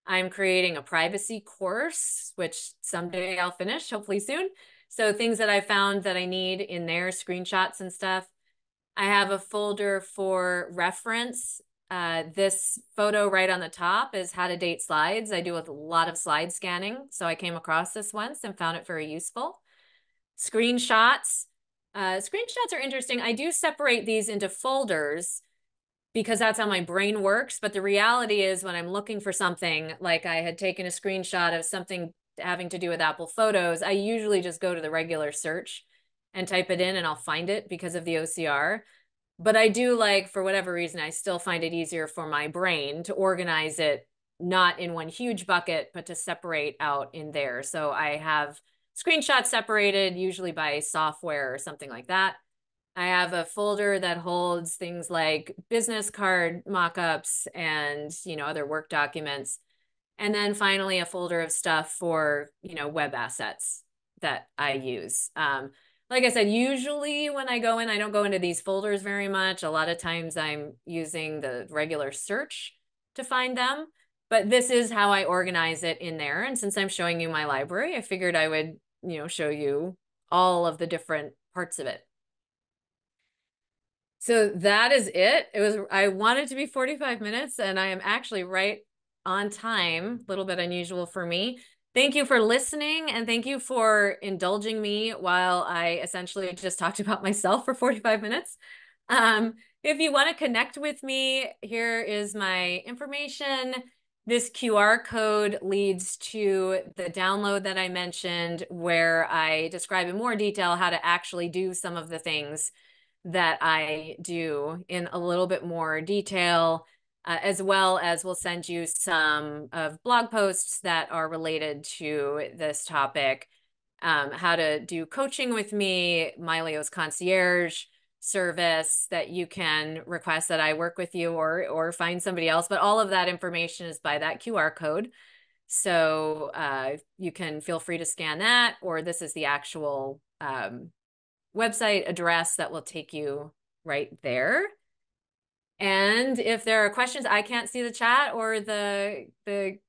I'm creating a privacy course, which someday I'll finish, hopefully soon. So things that I found that I need in there, screenshots and stuff. I have a folder for reference. This photo right on the top is how to date slides. I do a lot of slide scanning. So I came across this once and found it very useful. Screenshots. Screenshots are interesting. I do separate these into folders because that's how my brain works. But the reality is when I'm looking for something, like I had taken a screenshot of something having to do with Apple Photos, I usually just go to the regular search and type it in and I'll find it because of the OCR. But I do like, for whatever reason, I still find it easier for my brain to organize it, not in one huge bucket, but to separate out in there. So I have screenshots separated, usually by software or something like that. I have a folder that holds things like business card mock-ups and, other work documents. And then finally, a folder of stuff for, web assets that I use. Like I said, usually when I go in, I don't go into these folders very much. A lot of times I'm using the regular search to find them, but this is how I organize it in there. And since I'm showing you my library, I figured I would, show you all of the different parts of it. So that is it. I wanted to be 45 minutes and I am actually right on time, a little bit unusual for me. Thank you for listening and thank you for indulging me while I essentially just talked about myself for 45 minutes. If you want to connect with me, here is my information. This QR code leads to the download that I mentioned where I describe in more detail how to actually do some of the things that I do in a little bit more detail, as well as we'll send you some of blog posts that are related to this topic, how to do coaching with me, Mylio's concierge service that you can request that I work with you or find somebody else. But all of that information is by that QR code. So you can feel free to scan that, or this is the actual website address that will take you right there. And if there are questions, I can't see the chat or the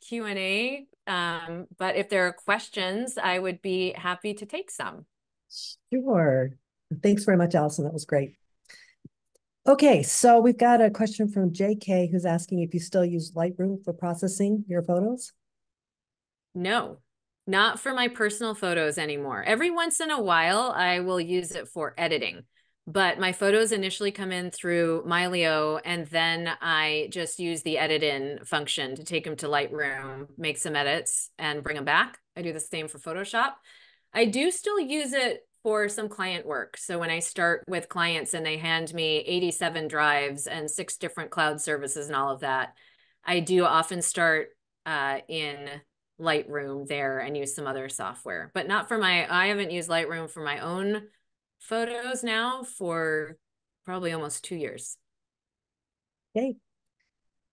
Q&A, but if there are questions, I would be happy to take some. Sure. Thanks very much, Allison. That was great. Okay, so we've got a question from JK who's asking if you still use Lightroom for processing your photos. No, not for my personal photos anymore. Every once in a while, I will use it for editing, but my photos initially come in through Mylio, and then I just use the edit in function to take them to Lightroom, make some edits, and bring them back. I do the same for Photoshop. I do still use it for some client work. So when I start with clients and they hand me 87 drives and 6 different cloud services and all of that, I do often start in Lightroom there and use some other software, but not for I haven't used Lightroom for my own photos now for probably almost 2 years. Okay.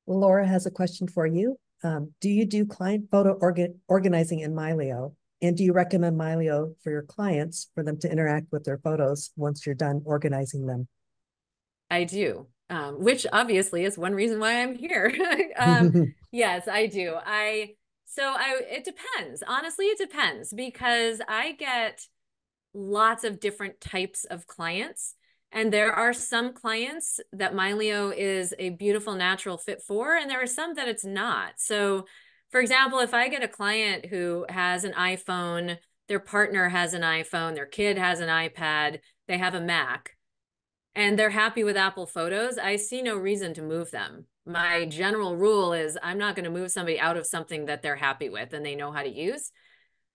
Laura has a question for you. Do you do client photo organizing in Mylio? And do you recommend Mylio for your clients for them to interact with their photos once you're done organizing them? I do, which obviously is one reason why I'm here. Yes, I do. It depends. Honestly, it depends because I get lots of different types of clients. And there are some clients that Mylio is a beautiful natural fit for, and there are some that it's not. So for example, if I get a client who has an iPhone, their partner has an iPhone, their kid has an iPad, they have a Mac, and they're happy with Apple Photos, I see no reason to move them. My general rule is I'm not going to move somebody out of something that they're happy with and they know how to use,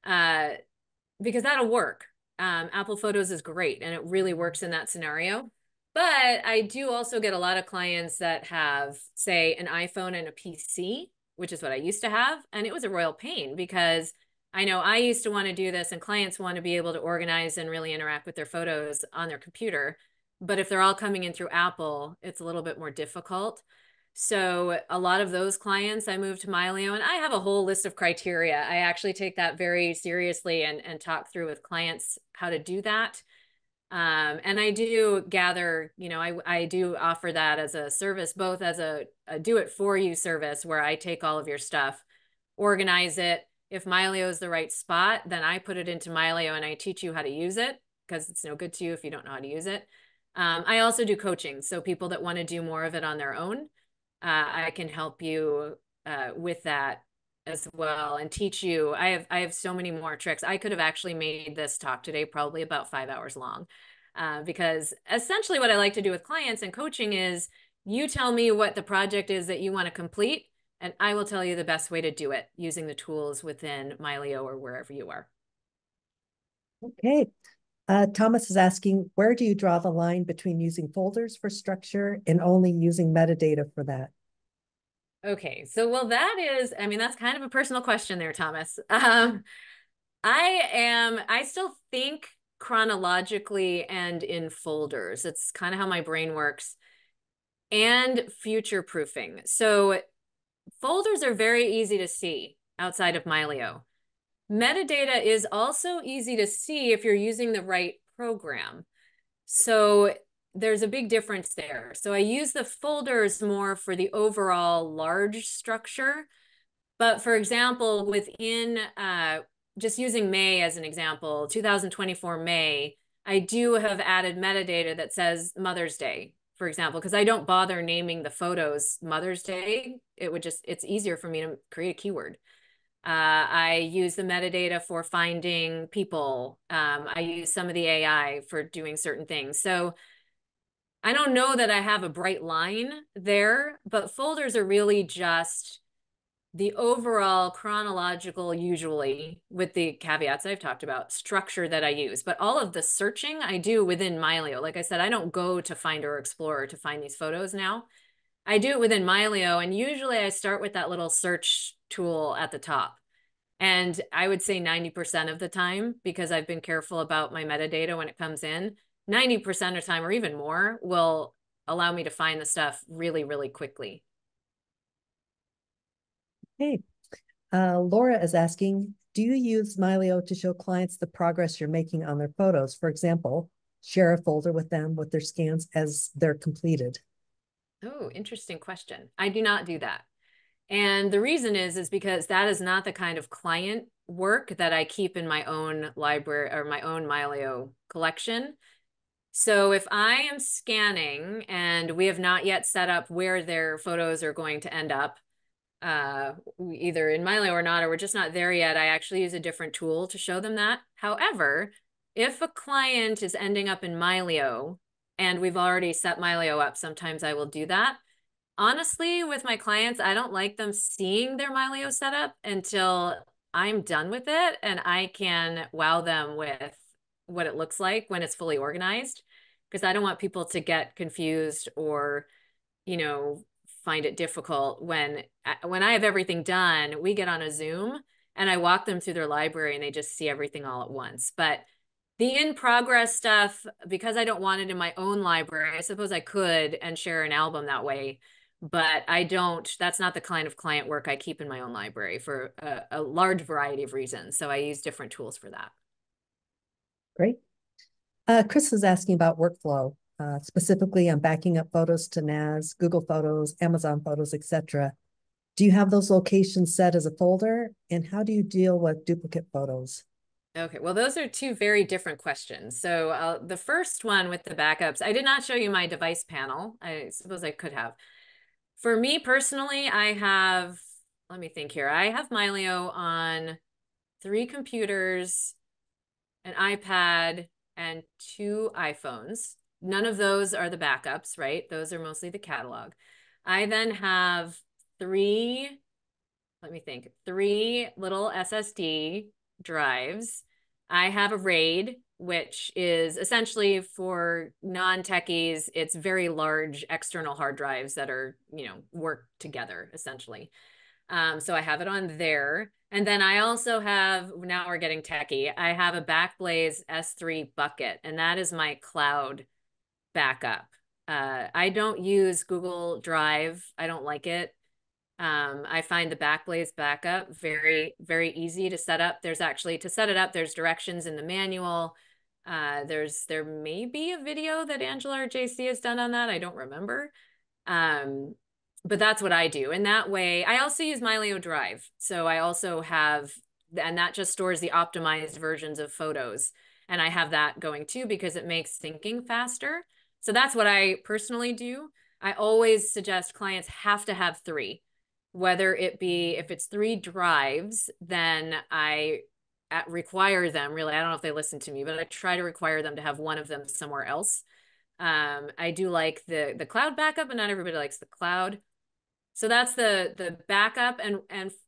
because that'll work. Apple Photos is great and it really works in that scenario. But I do also get a lot of clients that have, say, an iPhone and a PC, which is what I used to have. And it was a royal pain because I know I used to want to do this and clients want to be able to organize and really interact with their photos on their computer. But if they're all coming in through Apple, it's a little bit more difficult. So a lot of those clients I moved to Mylio, and I have a whole list of criteria. I actually take that very seriously and talk through with clients how to do that. And I do gather, I do offer that as a service, both as a do it for you service where I take all of your stuff, organize it. If Mylio is the right spot, then I put it into Mylio and I teach you how to use it because it's no good to you if you don't know how to use it. I also do coaching. So people that want to do more of it on their own, I can help you with that as well and teach you. I have so many more tricks. I could have actually made this talk today probably about 5 hours long because essentially what I like to do with clients and coaching is you tell me what the project is that you want to complete And I will tell you the best way to do it using the tools within Mylio or wherever you are. Okay. Thomas is asking, where do you draw the line between using folders for structure and only using metadata for that? Okay, so well, I mean, that's kind of a personal question there, Thomas. I still think chronologically and in folders. It's kind of how my brain works, and future proofing. So folders are very easy to see outside of Mylio. Metadata is also easy to see if you're using the right program. So there's a big difference there. So I use the folders more for the overall large structure. But for example, within just using May as an example, 2024 May, I do have added metadata that says Mother's Day, for example, because I don't bother naming the photos Mother's Day. It's easier for me to create a keyword. I use the metadata for finding people. I use some of the AI for doing certain things. So I don't know that I have a bright line there, but folders are really just the overall chronological, usually with the caveats I've talked about, structure that I use. But all of the searching I do within Mylio. Like I said, I don't go to Finder or Explorer to find these photos now. I do it within Mylio, and usually I start with that little search tool at the top. And I would say 90% of the time, because I've been careful about my metadata when it comes in, 90% of the time or even more will allow me to find the stuff really, really quickly. Hey, Laura is asking, do you use Mylio to show clients the progress you're making on their photos? For example, share a folder with them with their scans as they're completed. Oh, interesting question. I do not do that. And the reason is because that is not the kind of client work that I keep in my own library or my own Mylio collection. So if I am scanning and we have not yet set up where their photos are going to end up, either in Mylio or not, or we're just not there yet, I actually use a different tool to show them that. However, if a client is ending up in Mylio and we've already set Mylio up, sometimes I will do that. Honestly, with my clients, I don't like them seeing their Mylio setup until I'm done with it and I can wow them with what it looks like when it's fully organized, because I don't want people to get confused or, you know, find it difficult when I have everything done. We get on a Zoom and I walk them through their library and they just see everything all at once. But the in progress stuff, because I don't want it in my own library, I suppose I could and share an album that way, but I don't. That's not the kind of client work I keep in my own library for a large variety of reasons. So I use different tools for that. Great. Chris is asking about workflow, specifically on backing up photos to NAS, Google Photos, Amazon Photos, etc. Do you have those locations set as a folder? And how do you deal with duplicate photos? Okay, well, those are two very different questions. So the first one with the backups, I did not show you my device panel. I suppose I could have. For me personally, let me think here. I have Mylio on 3 computers, an iPad, and 2 iPhones. None of those are the backups, right? Those are mostly the catalog. I then have 3, let me think, 3 little SSD drives. I have a RAID, which is essentially for non-techies, it's very large external hard drives that are, work together essentially. So I have it on there. And then I also have, now we're getting techie, I have a Backblaze S3 bucket, and that is my cloud backup. I don't use Google Drive. I don't like it. I find the Backblaze backup very, very easy to set up. To set it up, there's directions in the manual. There may be a video that Angela or JC has done on that. I don't remember. But that's what I do. And that way, I also use Mylio Drive. So I also have, and that just stores the optimized versions of photos. And I have that going too because it makes syncing faster. So that's what I personally do. I always suggest clients have to have 3. Whether it be, if it's 3 drives, then I require them, really, I don't know if they listen to me, but I try to require them to have one of them somewhere else. I do like the cloud backup, but not everybody likes the cloud. So that's the backup. And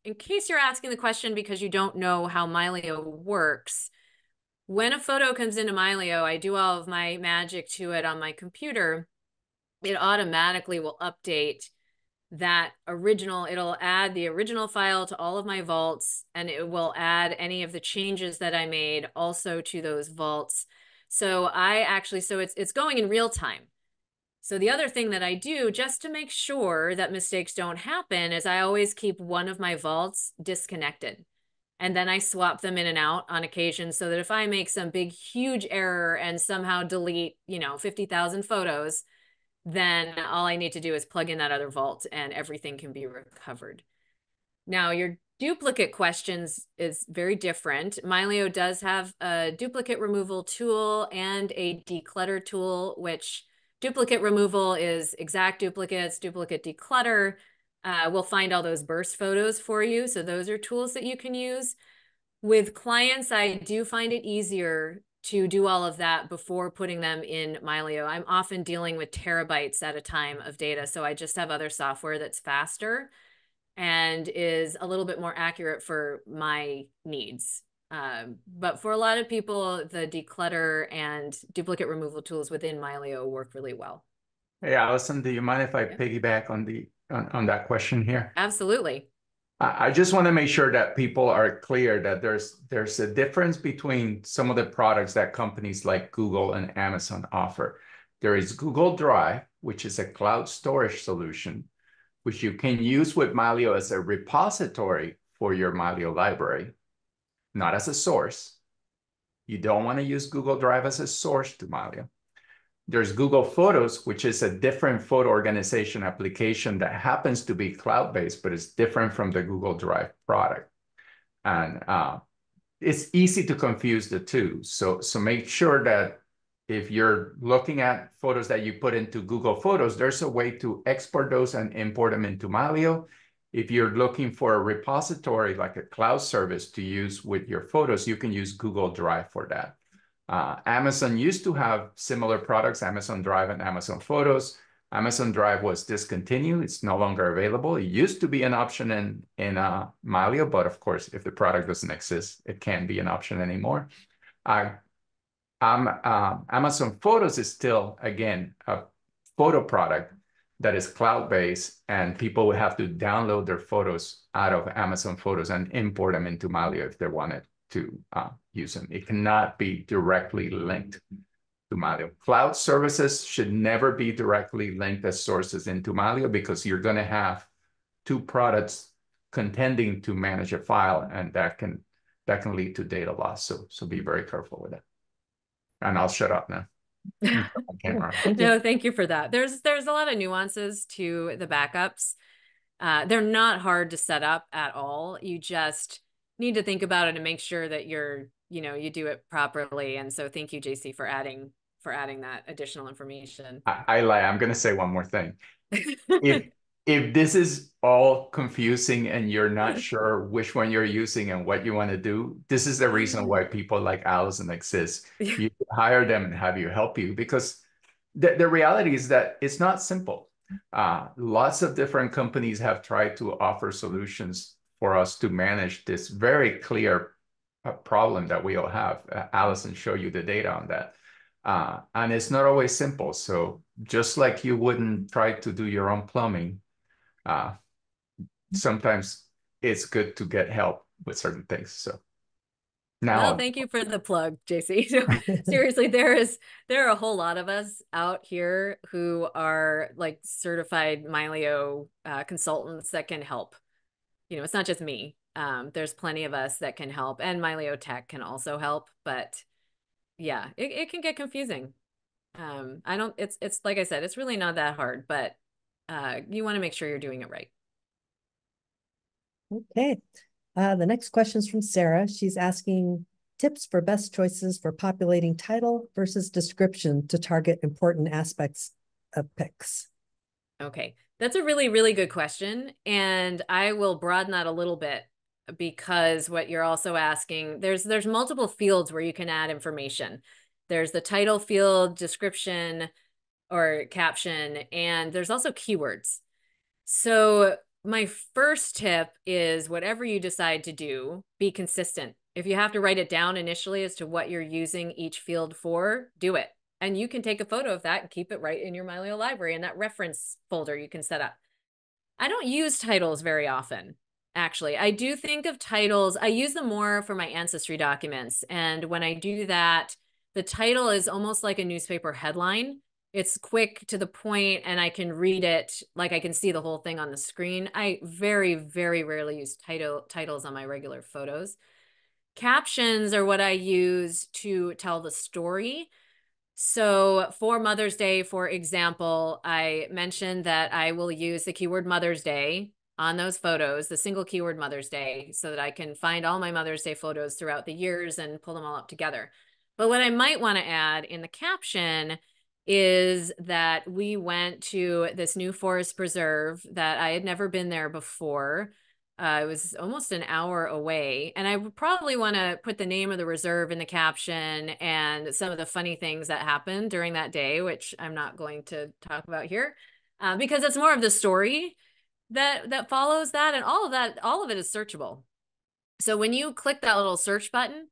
in case you're asking the question because you don't know how Mylio works, when a photo comes into Mylio, I do all of my magic to it on my computer. It automatically will update that original, it'll add the original file to all of my vaults, and it will add any of the changes that I made also to those vaults. So it's going in real time. So the other thing that I do just to make sure that mistakes don't happen is I always keep one of my vaults disconnected. And then I swap them in and out on occasion so that if I make some big, huge error and somehow delete, 50,000 photos, then all I need to do is plug in that other vault and everything can be recovered. Now, your duplicate questions is very different. Mylio does have a duplicate removal tool and a declutter tool, which duplicate removal is exact duplicates, duplicate declutter. We'll find all those burst photos for you. So those are tools that you can use. With clients, I do find it easier to do all of that before putting them in Mylio. I'm often dealing with terabytes at a time of data, so I just have other software that's faster and is a little bit more accurate for my needs. But for a lot of people, the declutter and duplicate removal tools within Mylio work really well. Hey, Allison, do you mind if I Yeah. piggyback on that question here? Absolutely. I just want to make sure that people are clear that there's a difference between some of the products that companies like Google and Amazon offer. There is Google Drive, which is a cloud storage solution, which you can use with Mylio as a repository for your Mylio library, not as a source. You don't want to use Google Drive as a source to Mylio. There's Google Photos, which is a different photo organization application that happens to be cloud-based, but it's different from the Google Drive product. And it's easy to confuse the two. So make sure that if you're looking at photos that you put into Google Photos, there's a way to export those and import them into Mylio. If you're looking for a repository, like a cloud service to use with your photos, you can use Google Drive for that. Amazon used to have similar products, Amazon Drive and Amazon Photos. Amazon Drive was discontinued. It's no longer available. It used to be an option in Mylio, but of course, if the product doesn't exist, it can't be an option anymore. Amazon Photos is still, again, a photo product that is cloud-based, and people would have to download their photos out of Amazon Photos and import them into Mylio if they wanted to use them. It cannot be directly linked to Mylio. Cloud services should never be directly linked as sources into Mylio because you're going to have two products contending to manage a file, and that can lead to data loss. So be very careful with it. And I'll shut up now. No, thank you for that. There's a lot of nuances to the backups. They're not hard to set up at all. You just need to think about it and make sure that you do it properly. And so thank you, JC, for adding that additional information. I lie. I'm going to say one more thing. If this is all confusing and you're not sure which one you're using and what you want to do, this is the reason why people like Allison exist. You hire them and have you help you, because the reality is that it's not simple. Lots of different companies have tried to offer solutions for us to manage this very clear problem that we all have. Allison showed you the data on that. And it's not always simple. So just like you wouldn't try to do your own plumbing, sometimes it's good to get help with certain things. So now, well, thank you for the plug, JC. Seriously, there are a whole lot of us out here who are like certified Mylio consultants that can help. It's not just me. There's plenty of us that can help, and Mylio Tech can also help. But yeah, it can get confusing. It's like I said, it's really not that hard, but you want to make sure you're doing it right. Okay. The next question is from Sarah. She's asking tips for best choices for populating title versus description to target important aspects of pics. Okay, that's a really, really good question. And I will broaden that a little bit because what you're also asking, there's multiple fields where you can add information. There's the title field, description, or caption, and there's also keywords. So my first tip is whatever you decide to do, be consistent. If you have to write it down initially as to what you're using each field for, do it. And you can take a photo of that and keep it right in your Mylio library in that reference folder you can set up. I don't use titles very often, actually. I do think of titles, I use them more for my ancestry documents. And when I do that, the title is almost like a newspaper headline. It's quick to the point and I can read it, like I can see the whole thing on the screen. I very, very rarely use titles on my regular photos. Captions are what I use to tell the story. So for Mother's Day, for example, I mentioned that I will use the keyword Mother's Day on those photos, the single keyword Mother's Day, so that I can find all my Mother's Day photos throughout the years and pull them all up together. But what I might want to add in the caption is that we went to this new forest preserve that I had never been there before. It was almost an hour away. And I would probably want to put the name of the reserve in the caption and some of the funny things that happened during that day, which I'm not going to talk about here, because it's more of the story that follows that. And all of it is searchable. So when you click that little search button,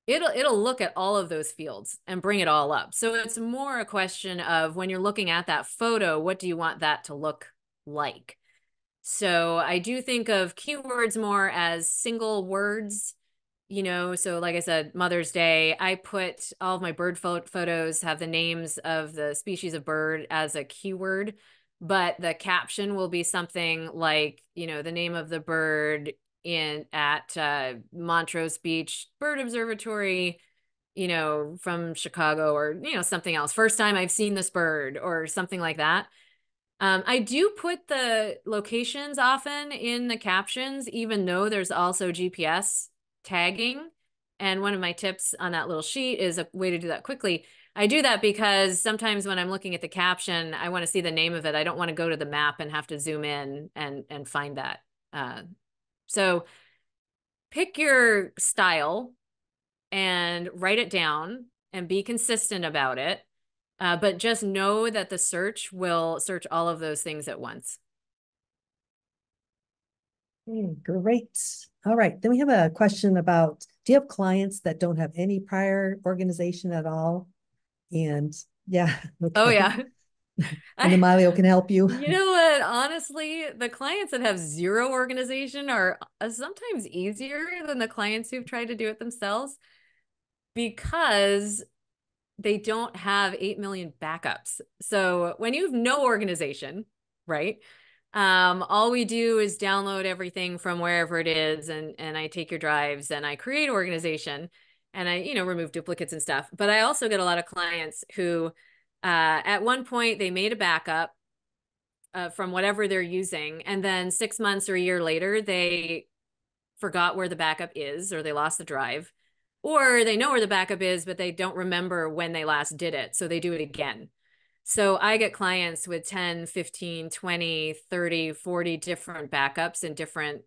it'll look at all of those fields and bring it all up. So it's more a question of when you're looking at that photo, what do you want that to look like? So I do think of keywords more as single words, so like I said, Mother's Day, I put all of my bird photos have the names of the species of bird as a keyword, but the caption will be something like, the name of the bird at Montrose Beach Bird Observatory, from Chicago, or, something else. First time I've seen this bird, or something like that. I do put the locations often in the captions, even though there's also GPS tagging. And one of my tips on that little sheet is a way to do that quickly. I do that because sometimes when I'm looking at the caption, I want to see the name of it. I don't want to go to the map and have to zoom in and find that. So pick your style and write it down and be consistent about it. But just know that the search will search all of those things at once. Great. All right. Then we have a question about, do you have clients that don't have any prior organization at all? And yeah. Okay. Oh, yeah. And the Mylio can help you. You know what? Honestly, the clients that have zero organization are sometimes easier than the clients who've tried to do it themselves, because they don't have 8 million backups. So when you have no organization, right? All we do is download everything from wherever it is, and I take your drives and I create organization, and I, remove duplicates and stuff. But I also get a lot of clients who, at one point they made a backup from whatever they're using, and then 6 months or a year later, they forgot where the backup is, or they lost the drive. Or they know where the backup is, but they don't remember when they last did it. So they do it again. So I get clients with 10, 15, 20, 30, 40 different backups in different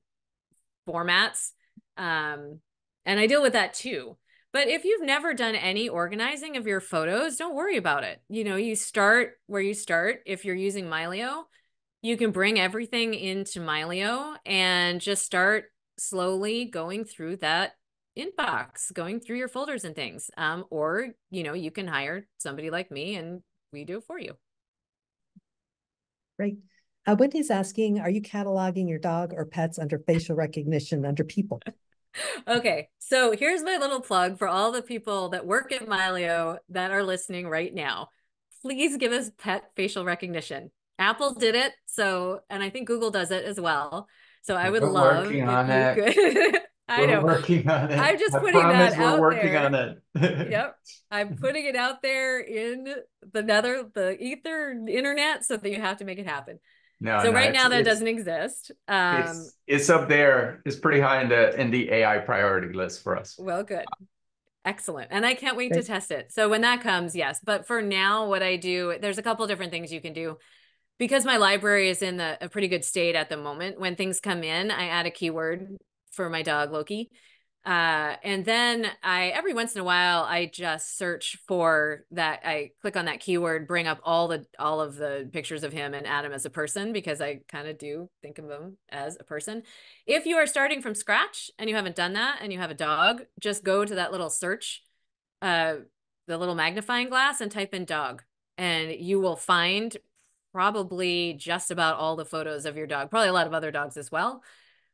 formats. And I deal with that too. But if you've never done any organizing of your photos, don't worry about it. You start where you start. If you're using Mylio, you can bring everything into Mylio and just start slowly going through that inbox, going through your folders and things. Or, you can hire somebody like me and we do it for you. Great. Wendy's asking, are you cataloging your dog or pets under facial recognition under people? Okay, so here's my little plug for all the people that work at Mylio that are listening right now. Please give us pet facial recognition. Apple did it, and I think Google does it as well. So I would love if you could. I know. We're working on it. I'm just I putting that out we're working there. on it. Yep. I'm putting it out there in the ether internet, so that you have to make it happen. So right now that doesn't exist. It's up there. It's pretty high in the AI priority list for us. Well, good. Excellent. And I can't wait to test it. So when that comes, yes. But for now, what I do, there's a couple different things you can do. Because my library is in a pretty good state at the moment, when things come in, I add a keyword for my dog, Loki. And then every once in a while, I just search for that. I click on that keyword, bring up all of the pictures of him and add him as a person, because I kind of do think of him as a person. If you are starting from scratch and you haven't done that and you have a dog, just go to that little search, the little magnifying glass, and type in dog, and you will find probably just about all the photos of your dog, probably a lot of other dogs as well.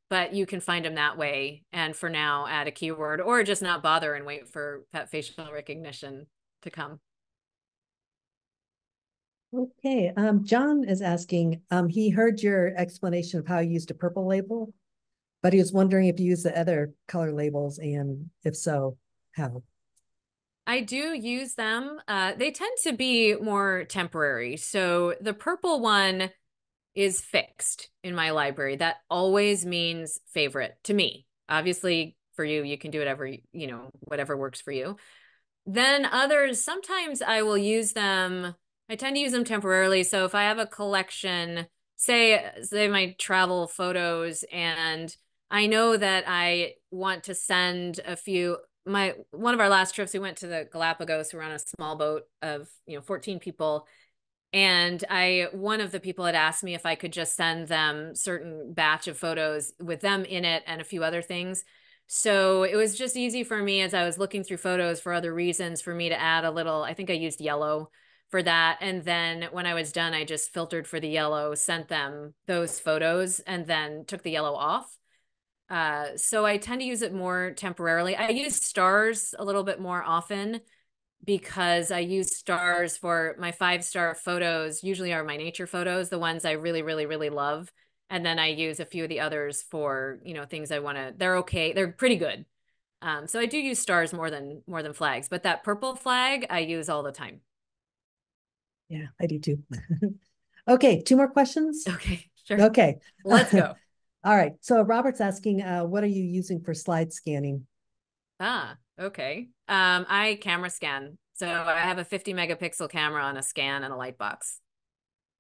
But you can find them that way. And for now, add a keyword, or just not bother and wait for pet facial recognition to come. Okay, John is asking, he heard your explanation of how you used a purple label, but he was wondering if you use the other color labels, and if so, how? I do use them. They tend to be more temporary. So the purple one is fixed in my library. That always means favorite to me. Obviously, for you, you can do whatever, whatever works for you. Then others, sometimes I will use them. I tend to use them temporarily. So if I have a collection, say my travel photos, and I know that I want to send a few, one of our last trips, we went to the Galapagos. We were on a small boat of 14 people. And one of the people had asked me if I could just send them certain batch of photos with them in it and a few other things. So it was just easy for me, as I was looking through photos for other reasons, for me to add a little, I think I used yellow for that. And then when I was done, I just filtered for the yellow, sent them those photos, and then took the yellow off. So I tend to use it more temporarily. I use stars a little bit more often, because I use stars for my 5-star photos, usually are my nature photos, the ones I really, really, really love. And then I use a few of the others for, things I want to, they're okay. They're pretty good. So I do use stars more than flags, but that purple flag I use all the time. Yeah, I do too. Okay, 2 more questions. Okay, sure. Okay. Let's go. All right. So Robert's asking, what are you using for slide scanning? Okay. I camera scan. So I have a 50 megapixel camera on a scan and a light box.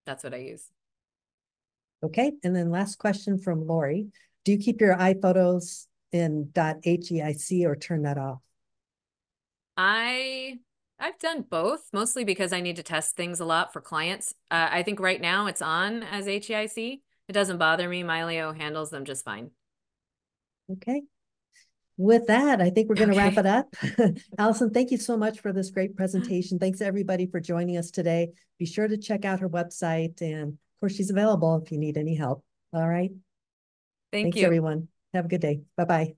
That's what I use. Okay. And then last question from Lori. Do you keep your iPhotos in .heic or turn that off? I've done both, mostly because I need to test things a lot for clients. I think right now it's on as HEIC. It doesn't bother me. Mylio handles them just fine. Okay. With that, I think we're going to wrap it up. Allison, thank you so much for this great presentation. Thanks everybody for joining us today. Be sure to check out her website, and of course, she's available if you need any help. All right. Thanks, everyone. Have a good day. Bye-bye.